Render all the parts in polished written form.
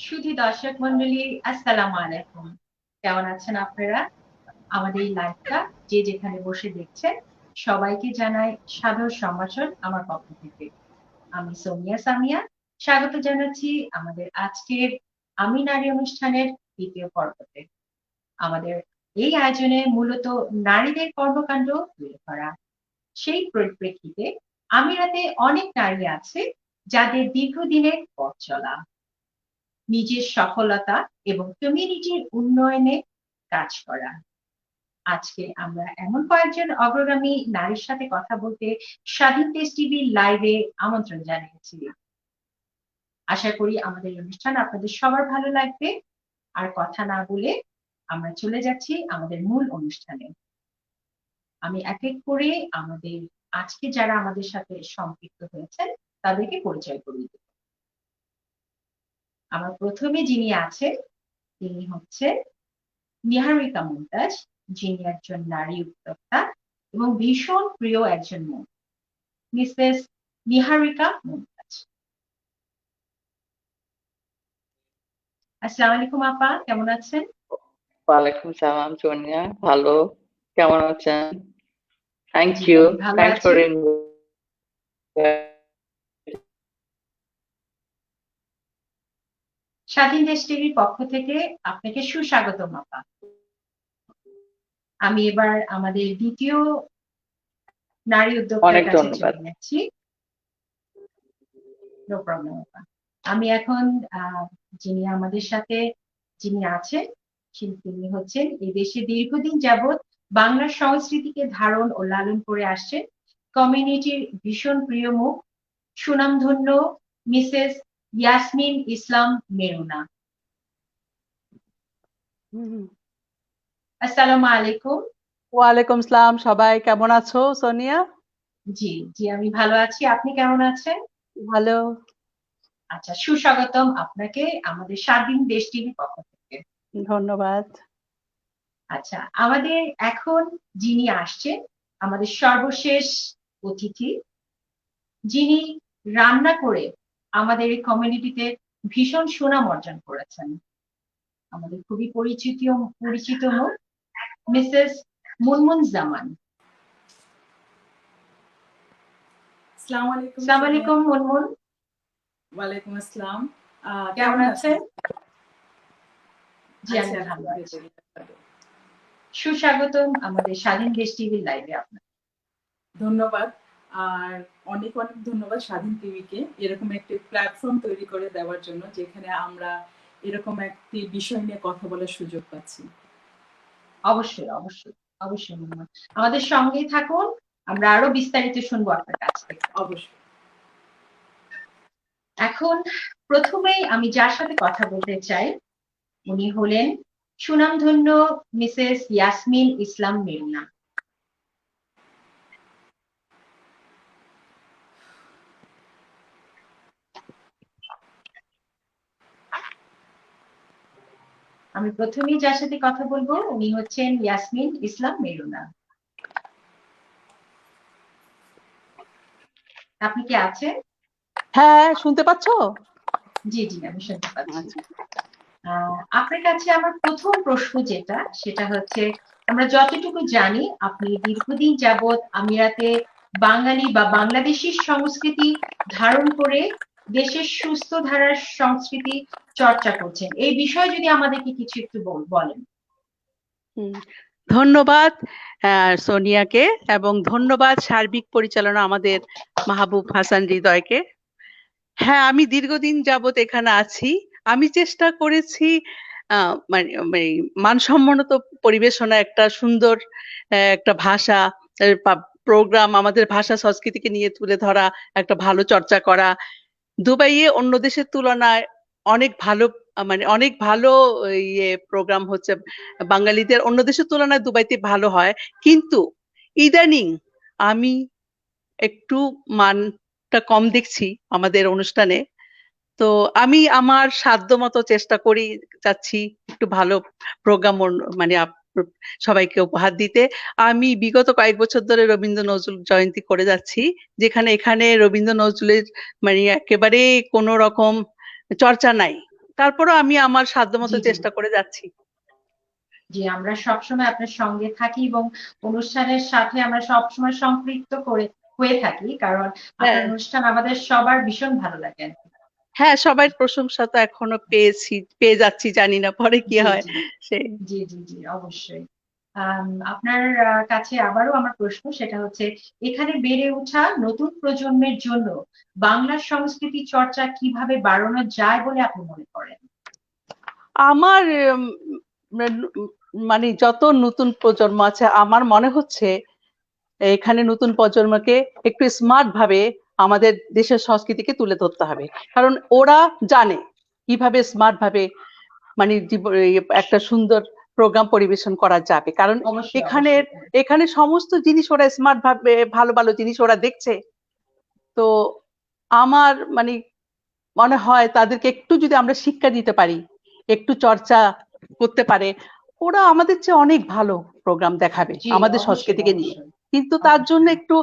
সুধী দর্শক মন্ডলী, আসসালামু আলাইকুম। কেমন আছেন আপনারা? আমাদের এই লাইভটা যে যেখানে বসে দেখছেন সবাইকে জানাই সাদর সম্ভাষণ আমার পক্ষ থেকে। আমি সোনিয়া সামিয়া স্বাগত জানাচ্ছি আমাদের আজকের আমি নারী অনুষ্ঠানের দ্বিতীয় পর্বতে। আমাদের এই আয়োজনে মূলত নারীদের কর্মকাণ্ড তুলে ধরা। সেই পরিপ্রেক্ষিতে আমিরাতে অনেক নারী আছে যাদের দীর্ঘদিনের পথ চলা, নিজের সফলতা এবং কমিউনিটির উন্নয়নে কাজ করা। আজকে আমরা এমন কয়েকজন অগ্রগামী নারীর সাথে কথা বলতে স্বাধীন দেশ টিভি লাইভে আমন্ত্রণ জানিয়েছি। আশা করি আমাদের অনুষ্ঠান আপনাদের সবার ভালো লাগবে। আর কথা না বলে আমরা চলে যাচ্ছি আমাদের মূল অনুষ্ঠানে। আমি এক এক করে আমাদের আজকে যারা আমাদের সাথে সম্পৃক্ত হয়েছেন তাদেরকে পরিচয় করিয়ে দেব। আমার প্রথমে যিনি আছেন তিনি হচ্ছে নিহারিকা মুমতাজ, যিনি একজন নারী উদ্যোক্তা এবং ভীষণ প্রিয় একজন মহিলা, মিসেস নিহারিকা মুমতাজ। আসসালামু আলাইকুম আপা, কেমন আছেন? ওয়ালাইকুম সালাম সোনিয়া, ভালো। কেমন আছেন? Thank G U. আমি ভালো থ্যাংকস আছি। ফর স্বাধীন দেশ টিভির পক্ষ থেকে আপনাকে সুস্বাগতম আপা। আমি এবার আমাদের দ্বিতীয় নারী উদ্যোক্তার অনেক কাছে ধন্যবাদ। চলে যাচ্ছি। নো প্রবলেম আপা। আমি এখন যিনি আমাদের সাথে যিনি আছেন তিনি হচ্ছেন এই দেশে দীর্ঘদিন যাবৎ বাংলা সংস্কৃতিকে ধারণ ও লালন করে আসছেন কমিউনিটির ভীষণ প্রিয় মুখ, সুনামধন্য মিসেস ইয়াসমিন ইসলাম মেরুনা। আসসালামু আলাইকুম। ওয়ালাইকুম সালাম। সবাই কেমন আছো সোনিয়া? জি জি আমি ভালো আছি, আপনি কেমন আছেন? ভালো। আচ্ছা, সুস্বাগতম আপনাকে আমাদের স্বাধীন দেশ টিভির পক্ষ থেকে। ধন্যবাদ। আচ্ছা, আমাদের এখন যিনি আসছেন আমাদের সর্বশেষ অতিথি, যিনি রান্না করে আমাদের এই কমিউনিটিতে ভীষণ সুনাম অর্জন করেছেন, আমাদের খুবই পরিচিত মুখ, মিসেস মুনমুন জামান। আসসালামু আলাইকুম। আসসালামু আলাইকুম মুনমুন। ওয়ালাইকুম আসসালাম। কেমন আছেন? জি আছি, আমি ভালো আছি। আলহামদুলিল্লাহ। সুস্বাগতম আমাদের স্বাধীন দেশ টিভির লাইভে আপনাকে। ধন্যবাদ। আর অনেক অনেক ধন্যবাদ স্বাধীন টিভিকে এরকম একটি প্ল্যাটফর্ম তৈরি করে দেওয়ার জন্য, যেখানে আমরা এরকম একটি বিষয় নিয়ে কথা বলার সুযোগ পাচ্ছি। অবশ্যই অবশ্যই অবশ্যই মুনমুন, আমাদের সঙ্গেই থাকুন, আমরা আরো বিস্তারিত শুনবো আপনার কাছ থেকে। অবশ্যই। এখন প্রথমেই আমি যার সাথে কথা বলতে চাই উনি হলেন সুনামধন্য মিসেস ইয়াসমিন ইসলাম মেরুনা। আমি প্রথমেই যার সাথে কথা বলবো উনি হচ্ছেন ইয়াসমিন ইসলাম মেরুনা। আপনি কি আছেন? হ্যাঁ, শুনতে পাচ্ছো? জি জি আমি শুনতে পাচ্ছি। আচ্ছা। আপনার কাছে আমার প্রথম প্রশ্ন সেটা হচ্ছে, আমরা যতটুকু জানি আপনি দীর্ঘদিন যাবৎ আমিরাতে বাঙালি বা বাংলাদেশী সংস্কৃতি ধারণ করে দেশের সুস্থ ধারার সংস্কৃতি চর্চা করছেন, এই বিষয়ে যদি আমাদেরকে কিছু একটু বলেন। ধন্যবাদ সোনিয়াকে, এবং ধন্যবাদ সার্বিক পরিচালনা আমাদের মাহবুব হাসান হৃদয়কে। হ্যাঁ, আমি দীর্ঘদিন যাবত এখানে আছি। আমি চেষ্টা করেছি মানে মানসম্মত পরিবেশনা, একটা সুন্দর একটা ভাষা প্রোগ্রাম, আমাদের ভাষা সংস্কৃতিকে নিয়ে তুলে ধরা, একটা ভালো চর্চা করা। দুবাইয়ে অন্য দেশের তুলনায় অনেক ভালো, অনেক ভালো ইয়ে প্রোগ্রাম হচ্ছে বাঙালিদের, অন্য দেশের তুলনায় দুবাইতে ভালো হয়। কিন্তু ইদানিং আমি একটু মানটা কম দেখছি আমাদের অনুষ্ঠানে। তো আমি আমার সাধ্য মতো চেষ্টা করি, চাচ্ছি একটু ভালো প্রোগ্রাম সবাইকে উপহার দিতে। আমি বিগত কয়েক বছর ধরে রবীন্দ্র নজরুল জয়ন্তী করে যাচ্ছি, যেখানে এখানে রবীন্দ্র নজরুলের একেবারে কোনো রকম চর্চা নাই। তারপরও আমি আমার সাধ্যমতো জি জি চেষ্টা করে যাচ্ছি। জি, আমরা সবসময় আপনার সঙ্গে থাকি এবং অনুষ্ঠানের সাথে আমরা সবসময় সম্পৃক্ত হয়ে থাকি, কারণ আপনার হ্যাঁ, অনুষ্ঠান আমাদের সবার ভীষণ ভালো লাগে আর কি। হ্যাঁ, সবার প্রশংসা তো এখনো পেয়ে যাচ্ছি, জানি না পরে কি জি হয়। জি সে জি জি জি অবশ্যই। আপনার কাছে আবারও আমার প্রশ্ন, সেটা হচ্ছে এখানে বেড়ে ওঠা নতুন প্রজন্মের জন্য বাংলা সংস্কৃতি চর্চা কিভাবে বাড়ানো যায় বলে আপনি মনে করেন? আমার মানে যত নতুন প্রজন্ম আছে আমার মনে হচ্ছে এখানে নতুন প্রজন্মকে একটু স্মার্ট ভাবে আমাদের দেশের সংস্কৃতিকে তুলে ধরতে হবে, কারণ ওরা জানে কিভাবে স্মার্ট ভাবে মানে একটা সুন্দর প্রোগ্রাম পরিবেশন করা যাবে, কারণ অবশ্যই এখানে অবশ্যই। এখানে সমস্ত জিনিস ওরা স্মার্ট ভাবে ভালো ভালো জিনিস ওরা দেখছে। তো আমার মানে মনে হয় তাদেরকে একটু যদি আমরা শিক্ষা দিতে পারি, একটু চর্চা করতে পারে, ওরা আমাদের চেয়ে অনেক ভালো প্রোগ্রাম দেখাবে জি আমাদের অবশ্যই সংস্কৃতিকে নিয়ে। অবশ্যই কিন্তু তার জন্য অবশ্যই একটু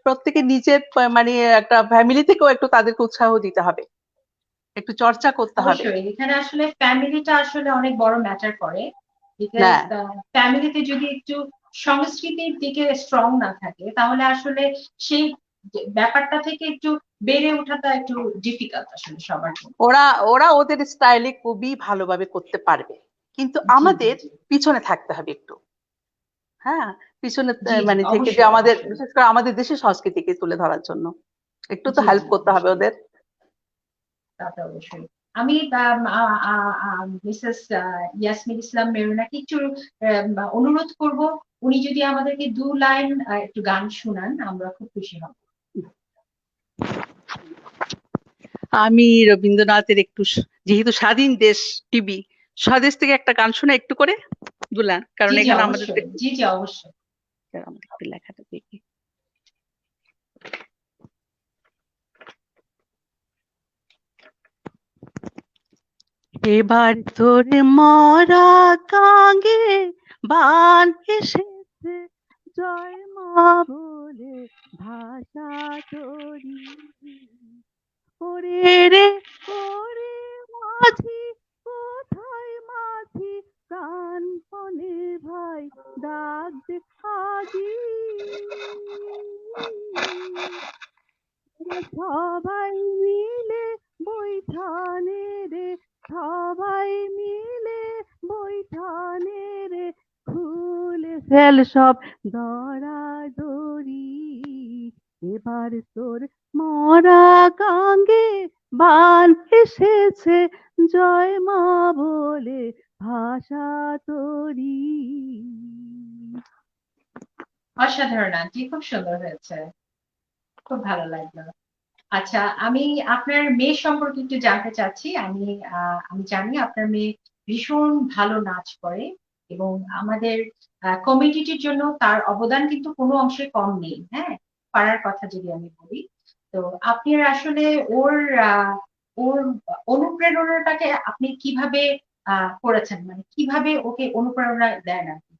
প্রত্যেকে নিজের মানে একটা ফ্যামিলি থেকেও একটু তাদেরকে উৎসাহ দিতে হবে, একটু চর্চা করতে হবে। অবশ্যই। এখানে আসলে ফ্যামিলিটা আসলে অনেক বড় ম্যাটার করে, বিকজ হ্যাঁ, ফ্যামিলিতে যদি একটু সংস্কৃতির দিকে স্ট্রং না থাকে, তাহলে আসলে সেই ব্যাপারটা থেকে একটু বেড়ে ওঠাটা একটু ডিফিকাল্ট আসলে সবার জন্য। ওরা ওরা ওদের স্টাইলে খুবই ভালোভাবে করতে পারবে, কিন্তু জি জি আমাদের জি পিছনে থাকতে হবে একটু। হ্যাঁ, পিছনে জি জি মানে থেকে যে অবশ্যই আমাদের অবশ্যই। বিশেষ করে আমাদের দেশের সংস্কৃতিকে তুলে ধরার জন্য একটু তো জি হেল্প জি করতে হবে অবশ্যই, ওদের। তা তো অবশ্যই। আমি মিসেস ইয়াসমিন ইসলাম মেরুনাকে একটু অনুরোধ করব, উনি যদি আমাদেরকে 2 লাইন একটু গান শোনান, আমরা খুব খুশি হব। আমি রবীন্দ্রনাথের একটু যেহেতু স্বাধীন দেশ টিভি, স্বদেশ থেকে একটা গান শোনা একটু করে দুলান, কারণ জি জি এখানে আমাদের তো অবশ্যই, একটু জি জি অবশ্যই। আমাদের একটু লেখাটা দেখি। এবার তোর মরা কাঙ্গে বান এসেছে, জয় মা বলে ভাষা তোরি, ওরে রে ওরে মাঝি, কোথায় মাঝি, প্রাণপণে ভাই ডাক দেখাজি, সবাই মিলে বৈঠানে রে, সবাই মিলে বৈঠানে রে, খুলে ফেল সব দড়াদড়ি, এবার তোর মরা গাঙ্গে বান এসেছে, জয় মা বলে ভাষা তোরি। অসাধারণ আন্টি, খুব সুন্দর হয়েছে, খুব ভালো লাগলো। আচ্ছা, আমি আপনার মেয়ে সম্পর্কে একটু জানতে চাচ্ছি। আমি জানি আপনার মেয়ে ভীষণ ভালো নাচ করে এবং আমাদের কমিউনিটির জন্য তার অবদান কিন্তু কোনো অংশে কম নেই। হ্যাঁ, পাড়ার কথা যদি আমি বলি, তো আপনি আসলে ওর আহ, ওর অনুপ্রেরণাটাকে আপনি কিভাবে করেছেন, মানে কিভাবে ওকে অনুপ্রেরণা দেন আর কি?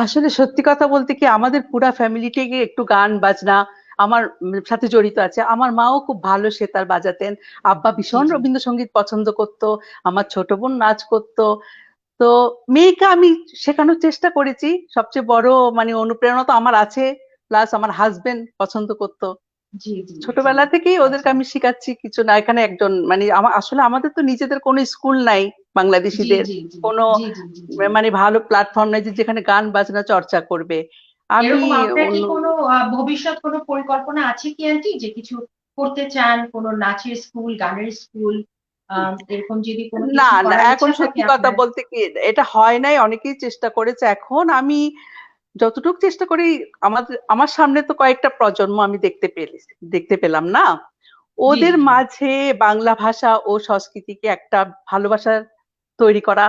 আসলে সত্যি কথা বলতে কি, আমাদের পুরা ফ্যামিলিটাকে একটু গান বাজনা আমার সাথে জড়িত আছে। আমার মাও খুব ভালো সেতার বাজাতেন, আব্বা জি ভীষণ জি রবীন্দ্রসঙ্গীত পছন্দ করতো, আমার ছোট বোন নাচ করতো। তো মেয়েকে আমি শেখানোর চেষ্টা করেছি। সবচেয়ে বড় মানে অনুপ্রেরণা তো আমার আছে, প্লাস আমার হাজবেন্ড পছন্দ করতো। জি জি জি। ছোটবেলা থেকেই ওদেরকে আচ্ছা। আমি শিখাচ্ছি কিছু না। এখানে একজন মানে আসলে আমাদের তো নিজেদের কোনো স্কুল নাই জি বাংলাদেশিদের, জি জি কোনো জি জি জি জি। মানে ভালো প্ল্যাটফর্ম নাই যে যেখানে গান বাজনা চর্চা করবে। আমি এরকম আপনার কি অন্য কোনো ভবিষ্যৎ কোনো পরিকল্পনা আছে কি আন্টি, যে কিছু করতে চান, কোনো নাচের স্কুল, গানের স্কুল, এরকম যদি কোনো না কিছু না, করার এখন ইচ্ছা থাকে সত্যি কথা আপনার? বলতে কি এটা হয় নাই, অনেকেই চেষ্টা করেছে। এখন আমি যতটুকু চেষ্টা করি, আমার সামনে তো কয়েকটা প্রজন্ম আমি দেখতে পেলাম না, জি ওদের জি জি মাঝে বাংলা ভাষা ও সংস্কৃতিকে একটা ভালোবাসা তৈরি করা,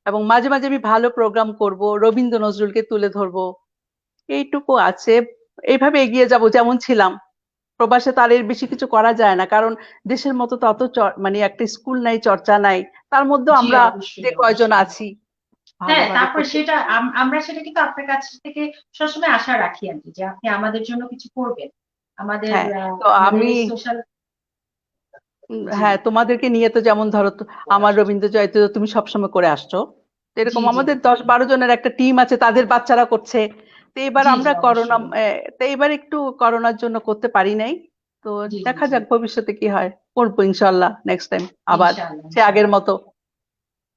এবং মাঝে মাঝে আমি ভালো প্রোগ্রাম করব, রবীন্দ্র নজরুলকে তুলে ধরবো, এইটুকু আছে। এইভাবে এগিয়ে যাব। যেমন ছিলাম প্রবাসে, তার এর বেশি কিছু করা যায় না, কারণ দেশের মতো তো অত মানে একটা স্কুল নাই, চর্চা নাই, তার মধ্যেও জি আমরা যে অবশ্যই কয়জন অবশ্যই। আছি হ্যাঁ, ভালোভাবে তারপর করতে। সেটা আমরা সেটা কিন্তু আপনার কাছ থেকে সবসময় আশা রাখি আন্টি, যে আপনি আমাদের জন্য কিছু করবেন, আমাদের হ্যাঁ, তো আমাদের আমি এই সোশ্যাল। জি হ্যাঁ, তোমাদেরকে নিয়ে তো যেমন ধরো আমার রবীন্দ্র জয়ন্তী তো তুমি সবসময় করে আসছো, তো জি এরকম জি আমাদের 10-12 জনের একটা টিম আছে, তাদের বাচ্চারা করছে। তো এবার জি জি আমরা করোনা, অবশ্যই। তো এবার একটু করোনার জন্য করতে পারি নাই। তো জি জি দেখা জি যাক ভবিষ্যতে কি হয়, করবো ইনশাল্লাহ নেক্সট টাইম আবার ইনশাআল্লাহ সে আগের ইনশাআল্লাহ। মতো।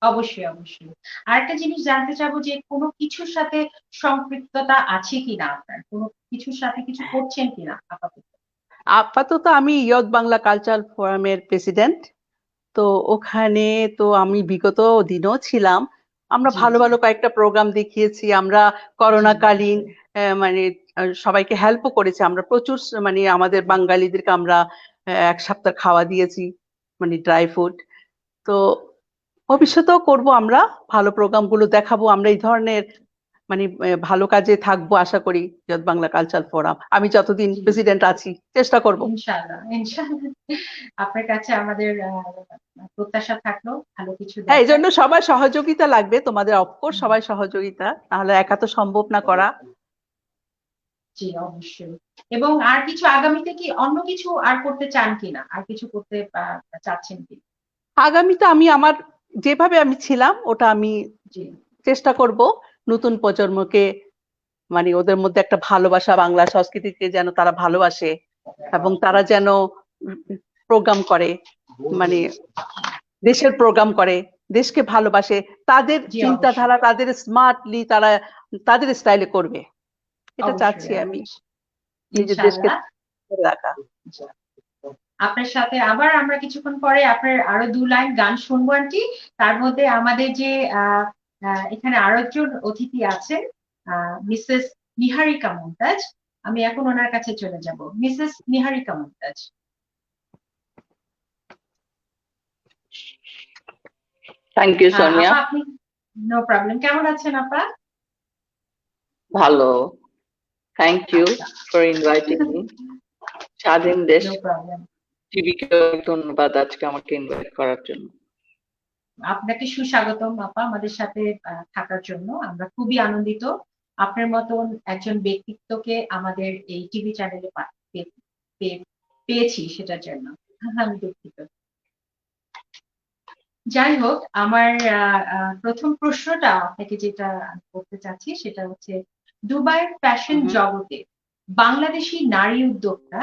অবশ্যই অবশ্যই। আরেকটা জিনিস জানতে চাবো যে কোনো কিছুর সাথে সম্পৃক্ততা আছে কিনা আপনার, কোনো কিছুর সাথে কিছু করছেন কিনা আপাতত? আপাতত আমি ইয়ত বাংলা কালচারাল ফোরামের প্রেসিডেন্ট। তো ওখানে তো আমি বিগত দিনও ছিলাম। আমরা জি ভালো জি ভালো কয়েকটা প্রোগ্রাম দেখিয়েছি আমরা জি করোনাকালীন। মানে সবাইকে হেল্পও করেছি আমরা প্রচুর, মানে আমাদের বাঙালিদেরকে আমরা 1 সপ্তাহ খাওয়া দিয়েছি, মানে ড্রাই ফুড। তো ভবিষ্যতেও করব আমরা, ভালো প্রোগ্রামগুলো দেখাবো আমরা এই ধরনের, মানে ভালো কাজে থাকবো আশা করি। ইয়ত বাংলা কালচারাল ফোরাম আমি যতদিন জি প্রেসিডেন্ট আছি চেষ্টা করব। ইনশাআল্লাহ ইনশাআল্লাহ। আপনার কাছে আমাদের প্রত্যাশা থাকলো ভালো কিছু হ্যাঁ, এই দেখার। জন্য সবার সহযোগিতা লাগবে, তোমাদের অফকোর্স সবাই সহযোগিতা, নাহলে একা তো সম্ভব না করা। জি অবশ্যই। এবং আর কিছু আগামীতে কি অন্য কিছু আর করতে চান কিনা, আর কিছু করতে চাচ্ছেন কি? আগামীতে আমি আমার যেভাবে আমি ছিলাম ওটা আমি জি চেষ্টা করব, নতুন প্রজন্মকে, মানে ওদের মধ্যে একটা ভালোবাসা, বাংলা সংস্কৃতিকে যেন তারা ভালোবাসে এবং তারা যেন প্রোগ্রাম করে, মানে দেশের প্রোগ্রাম করে, দেশকে ভালোবাসে, তাদের জি অবশ্যই চিন্তাধারা তাদের স্মার্টলি তারা তাদের স্টাইলে করবে, এটা চাচ্ছি অবশ্যই আমি, অবশ্যই। নিজের দেশকে ইনশাআল্লাহ। ধরে রাখা। আপনার সাথে আবার আমরা কিছুক্ষণ পরে আপনার আরো 2 লাইন গান শুনবো আন্টি। তার মধ্যে আমাদের যে এখানে আরো একজন অতিথি আছেন, মিসেস নিহারিকা মুমতাজ। আমি এখন ওনার কাছে চলে যাব। Mrs Niharika Mumtaz. Thank you Sonia. আপা আপনি, নো প্রবলেম, কেমন আছেন আপা? ভালো। থ্যাংক ইউ আচ্ছা ফর ইনভাইটিং মি। স্বাধীন দেশ নো প্রবলেম। টিভিকে ধন্যবাদ আজকে আমাকে ইনভাইট করার জন্য। আপনাকে সুস্বাগতম আপা আমাদের সাথে থাকার জন্য। আমরা খুবই আনন্দিত আপনার মতন একজন ব্যক্তিত্বকে আমাদের এই টিভি চ্যানেলে পেয়েছি, সেটার জন্য আমি দুঃখিত। যাই হোক, আমার প্রথম প্রশ্নটা আপনাকে যেটা আমি করতে চাচ্ছি সেটা হচ্ছে, দুবাইয়ের ফ্যাশন হুম। জগতে বাংলাদেশি নারী উদ্যোক্তা,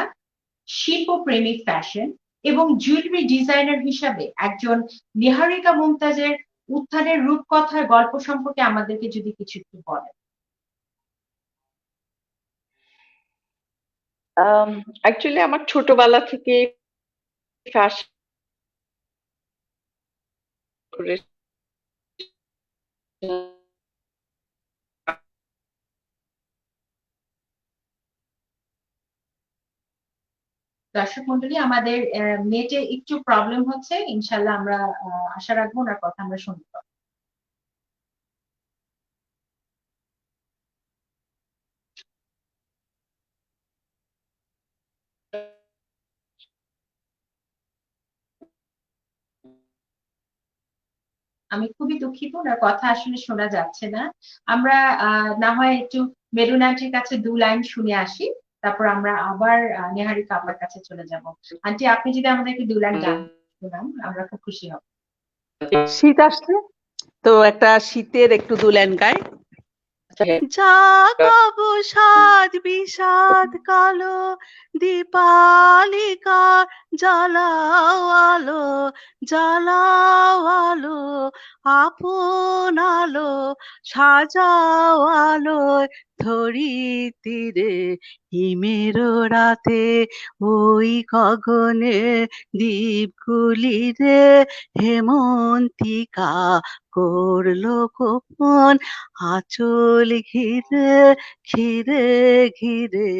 শিল্পপ্রেমী, ফ্যাশন এবং জুয়েলারি ডিজাইনার হিসাবে একজন নিহারিকা মুমতাজের উত্থানের রূপকথার গল্প সম্পর্কে আমাদেরকে যদি কিছু একটু বলেন। অ্যাকচুয়ালি আমার ছোটবেলা থেকে ফ্যাশন করে দর্শক মন্ডলী, আমাদের নেটে একটু প্রবলেম হচ্ছে, ইনশাল্লাহ আমরা আশা রাখবো ওনার কথা আমরা শুনতে পাবো। আমি খুবই দুঃখিত, ওনার কথা আসলে শোনা যাচ্ছে না। আমরা না হয় একটু মেরুন আন্টির কাছে 2 লাইন শুনে আসি, তারপর আমরা আবার নেহারিকা আপার কাছে চলে যাব। আন্টি আপনি যদি আমাদেরকে 2 লাইন গান শোনান আমরা খুব খুশি হব। শীত আসছে তো একটা শীতের একটু 2 লাইন গাই। জাগব সাত বিষাদ কালো, দীপালিকা জ্বালাও আলো, জ্বালাও আলো, আপন আলো সাজাও আলোয় ধরিত্রীরে, হিমের রাতে ওই গগনে দ্বীপগুলি রে, হেমন্তিকা করলো গোপন আঁচল ঘিরে ঘিরে ঘিরে।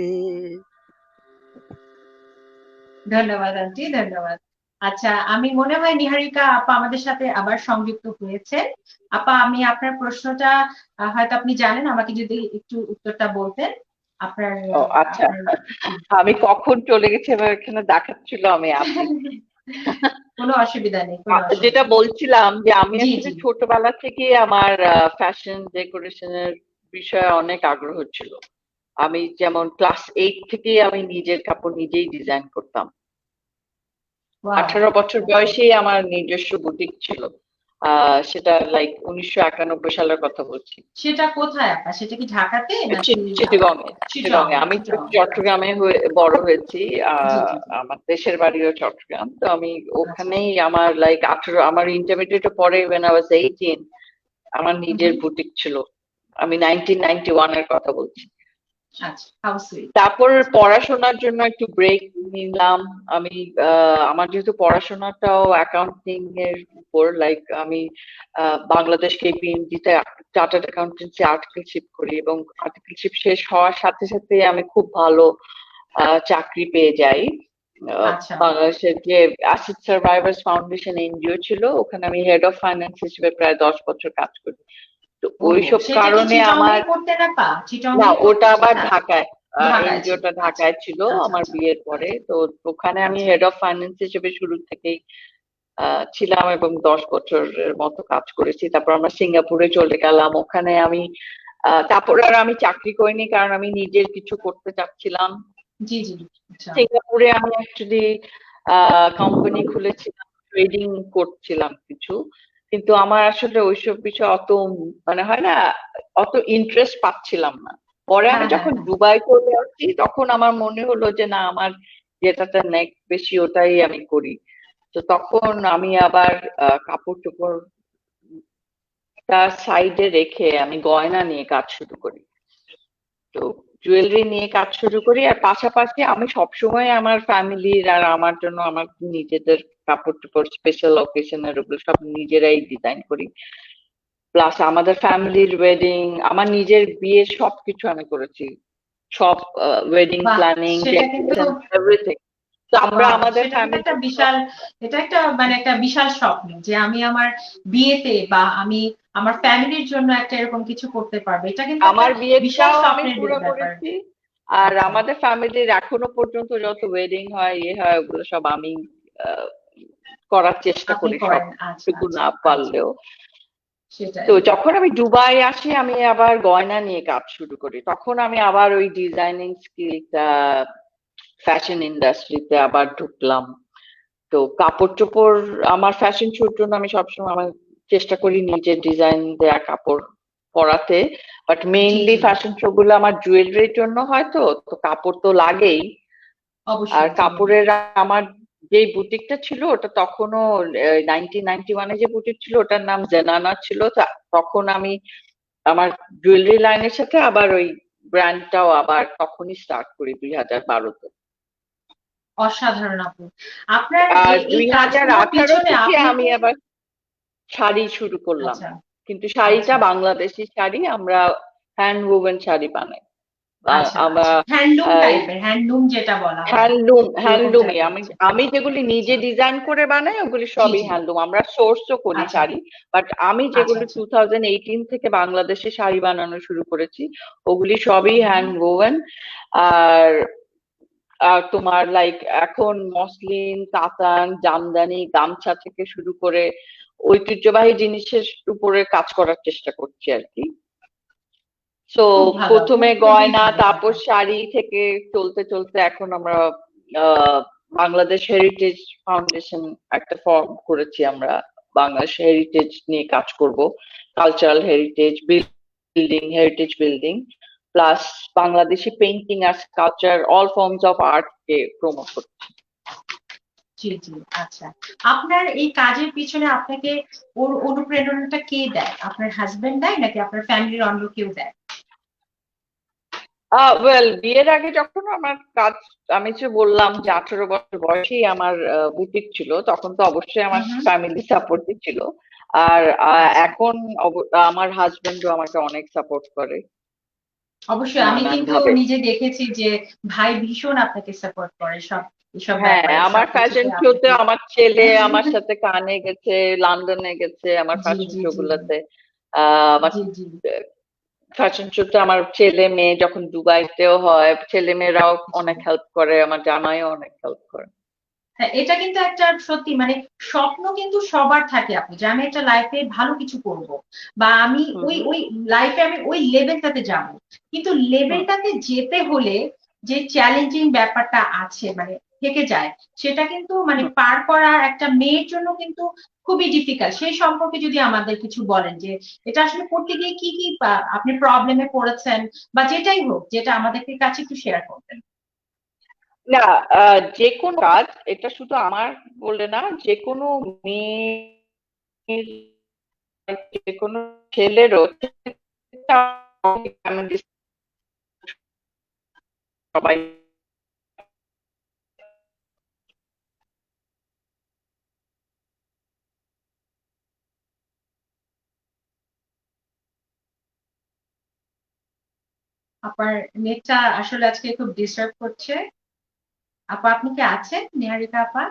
ধন্যবাদ আন্টি, ধন্যবাদ। আচ্ছা, আমি মনে হয় নিহারিকা আপা আমাদের সাথে আবার সংযুক্ত হয়েছে। আপা, আমি আপনার প্রশ্নটা হয়তো আপনি জানেন, আমাকে যদি একটু উত্তরটা বলতেন আপনার ও আচ্ছা, আপনার আমি কখন চলে গেছি এবার এখানে দেখাচ্ছিল আমি আছি। কোনো অসুবিধা নেই, কোনো যেটা অসুবিধা নেই। বলছিলাম যে আমি জি আসলে জি ছোটবেলা থেকে আমার ফ্যাশন ডেকোরেশনের বিষয়ে অনেক আগ্রহ ছিল। আমি যেমন ক্লাস 8 থেকে আমি নিজের কাপড় নিজেই ডিজাইন করতাম। ওয়াও 18 বছর বয়সেই আমার নিজস্ব বুটিক ছিল। সেটা লাইক 1991 সালের কথা বলছি। সেটা কোথায় আপা? সেটা কি ঢাকাতে নাকি চিটাগংয়ে। চিটাগং? আমি তো চিটাগং, চট্টগ্রামে বড় হয়েছি। জি জি জি, আমার দেশের বাড়িও চট্টগ্রাম, তো আমি আচ্ছা। ওখানেই আমার লাইক 18, আমার ইন্টারমিডিয়েট পরে when I was 18 আমার নিজের হুম, বুটিক ছিল। আমি 1991 এর কথা বলছি। আচ্ছা, হাউ সুইট। তারপর পড়াশোনার জন্য একটু ব্রেক নিলাম। আমি আমার যেহেতু পড়াশোনাটাও অ্যাকাউন্টিং এর উপর, লাইক আমি বাংলাদেশ KPMG তে চার্টার্ড অ্যাকাউন্টেন্সি আর্টিকেলশিপ করি, এবং আর্টিকেলশিপ শেষ হওয়ার সাথে সাথে আমি খুব ভালো চাকরি পেয়ে যাই। আচ্ছা, বাংলাদেশের যে অ্যাসেট সার্ভাইভার্স ফাউন্ডেশন এনজিও ছিল, ওখানে আমি হেড অফ ফাইন্যান্স হিসেবে প্রায় 10 বছর কাজ করি। তো ও ওইসব সেটা কি কারণে আমার, চিটংয়ে করতেন আপা? না চিটংয়ে ওটা করতেন আবার সেটা? ঢাকায়, ঢাকায় ছিল, এনজিওটা আচ্ছা ঢাকায় ছিল আচ্ছা আমার আচ্ছা বিয়ের পরে। তো ওখানে আমি আচ্ছা হেড অফ ফাইন্যান্স হিসেবে শুরু থেকেই ছিলাম, এবং 10 বছরের মতো কাজ করেছি। তারপর আমরা সিঙ্গাপুরে চলে গেলাম, ওখানে আমি তারপর আর আমি চাকরি করিনি, কারণ আমি নিজের কিছু করতে চাচ্ছিলাম। জি জি, আচ্ছা সিঙ্গাপুরে আমি অ্যাকচুয়ালি কোম্পানি খুলেছিলাম, ট্রেডিং করছিলাম কিছু, কিন্তু আমার আসলে ওইসব বিষয় অত, মানে হয় না, অত ইন্টারেস্ট পাচ্ছিলাম না। পরে আমি হ্যাঁ হ্যাঁ যখন হ্যাঁ, দুবাই চলে আসছি, তখন আমার মনে হলো যে না, আমার যেটাতে নেক বেশি ওটাই আমি করি। তো তখন আমি আবার কাপড় চোপড় তার সাইডে রেখে আমি গয়না নিয়ে কাজ শুরু করি। তো জুয়েলারি নিয়ে কাজ শুরু করি, আর পাশাপাশি আমি সবসময় আমার ফ্যামিলির আর আমার জন্য আমার নিজেদের কাপড় চোপড় স্পেশাল অকেশনের ওগুলো সব নিজেরাই ডিজাইন করি। প্লাস আমাদের ফ্যামিলির ওয়েডিং, আমার নিজের বিয়ের সবকিছু আমি করেছি, সব ওয়েডিং বাহ প্ল্যানিং, সেটা কিন্তু, ডেকোরেশন, এভরিথিং। তো আমরা ওয়াও আমাদের সেটা কিন্তু ফ্যামিলি, একটা বিশাল, এটা একটা মানে একটা বিশাল স্বপ্ন যে আমি আমার বিয়েতে বা আমি আমার ফ্যামিলির জন্য একটা এরকম কিছু করতে পারবো, এটা কিন্তু একটা আমার বিশাল বিয়েটাও আমি স্বপ্নের পুরো ব্যাপার। করেছি। আর আচ্ছা, আমাদের ফ্যামিলির এখনো পর্যন্ত যত ওয়েডিং হয়, হয়, ওগুলো সব আমি আহ, করার চেষ্টা আপনি করি, করেন, আচ্ছা সবটুকু আচ্ছা না আচ্ছা, পারলেও। সেটাই। তো যখন আমি দুবাই আসি, আমি আবার গয়না নিয়ে কাজ শুরু করি। তখন আমি আবার ওই ডিজাইনিং স্কিলটা, ফ্যাশন ইন্ডাস্ট্রিতে আবার ঢুকলাম। তো কাপড় চোপড়, আমার ফ্যাশন শোর জন্য আমি সবসময় আমার চেষ্টা করি নিজের ডিজাইন দেয়া কাপড় পরাতে। But G mainly G, fashion show গুলো আমার জুয়েলারির জন্য হয়, তো তো কাপড় তো লাগেই। আর অবশ্যই জি জি, কাপড়ের আমার যে বুটিকটা ছিল, ওটা তখনও 1991 যে বুটিক ছিল, ওটার নাম জেনানা ছিল। তখন আমি আমার জুয়েলারি লাইনের সাথে আবার ওই ব্র্যান্ডটাও আবার তখনই স্টার্ট করি 2012-তে। অসাধারণ আপু। আপনার আর এই দুই হাজার কাজগুলোর আঠারো পিছনে থেকে আমি আপনাকে, আবার শাড়ি শুরু করলাম। আচ্ছা কিন্তু শাড়িটা আচ্ছা বাংলাদেশি শাড়ি, আমরা হ্যান্ড ওভেন শাড়ি বানাই। আচ্ছা আমরা আচ্ছা, হ্যান্ডলুম টাইপের, হ্যান্ডলুম যেটা বলা হয় এরকম হ্যান্ডলুমই, টাইপের, আমি আচ্ছা আমি যেগুলি নিজে আচ্ছা, ডিজাইন করে বানাই, ওগুলি জি সবই জি, হ্যান্ডলুম। আমরা সোর্সও করি আচ্ছা শাড়ি, বাট আমি আচ্ছা যেগুলি আচ্ছা, 2018 থেকে বাংলাদেশে শাড়ি বানানো শুরু করেছি, ওগুলি সবই হুম, হ্যান্ড ওভেন। আর তোমার লাইক এখন মসলিন, কাতান, জামদানি, গামছা থেকে শুরু করে ঐতিহ্যবাহী জিনিসের উপরে কাজ করার চেষ্টা করছি আর কি। তো খুব ভালো আপু, প্রথমে খুবই গয়না, ভালো তারপর কথা। শাড়ি থেকে চলতে চলতে এখন আমরা আহ বাংলাদেশ হেরিটেজ ফাউন্ডেশন একটা ফর্ম করেছি। আমরা বাংলাদেশ হেরিটেজ নিয়ে কাজ করব, cultural heritage, building, heritage building, plus Bangladeshi painting আর sculpture, all forms of art কে প্রমোট করছি। জি জি, আচ্ছা। আপনার এই কাজের পিছনে আপনাকে ওর অনুপ্রেরণাটা কে দেয়? আপনার হাজবেন্ড দেয় নাকি আপনার ফ্যামিলির অন্য কেউ দেয়? ওয়েল, বিয়ের আগে যখন আমার কাজ, আমি যে বললাম যে 18 বছর বয়সেই আমার বুটিক ছিল, তখন তো অবশ্যই আমার হুম হুম, ফ্যামিলি সাপোর্টই ছিল। আর আচ্ছা, এখন আমার হাজবেন্ডও আমাকে অনেক সাপোর্ট করে অবশ্যই আমি নানান কিন্তু ভাবে। নিজে দেখেছি যে ভাই ভীষণ আপনাকে সাপোর্ট করে সব এসব হ্যাঁ, ব্যাপারে, আমার ফ্যাশন সবকিছুতে শোতে আপনাকে। আমার ছেলে আমার সাথে কানে গেছে, লন্ডনে গেছে আমার জি ফ্যাশন জি শো জি গুলাতে। আমার জি জি, ফ্যাশন শোতে আমার ছেলে মেয়ে যখন দুবাইতেও হয়, ছেলে মেয়েরাও জি। অনেক হেল্প করে, আমার জামাইও অনেক হেল্প করে। হ্যাঁ, এটা কিন্তু একটা সত্যি মানে স্বপ্ন কিন্তু সবার থাকে আপু, যে আমি একটা লাইফে ভালো কিছু করব বা আমি হুম ওই হুম ওই লাইফে আমি ওই লেভেলটাতে যাব, কিন্তু হুম লেভেলটাতে যেতে হলে যে চ্যালেঞ্জিং ব্যাপারটা আছে মানে থেকে যায় সেটা কিন্তু মানে পার করা একটা মেয়ের জন্য কিন্তু খুবই ডিফিকাল্ট। সেই সম্পর্কে যদি আমাদের কিছু বলেন যে এটা আসলে করতে গিয়ে কি কি আপনি প্রবলেমে পড়েছেন বা যেটাই হোক, যেটা আমাদেরকে কাছে একটু শেয়ার করতেন। না, যে কোনো কাজ, এটা শুধু আমার বলে না, যে কোনো মেয়ের, যে কোনো ছেলেরও সবাই আপনার নেটটা আসলে আজকে খুব ডিস্টার্ব করছে। আপা আপনি কি আছেন, নিহারিকা আপা?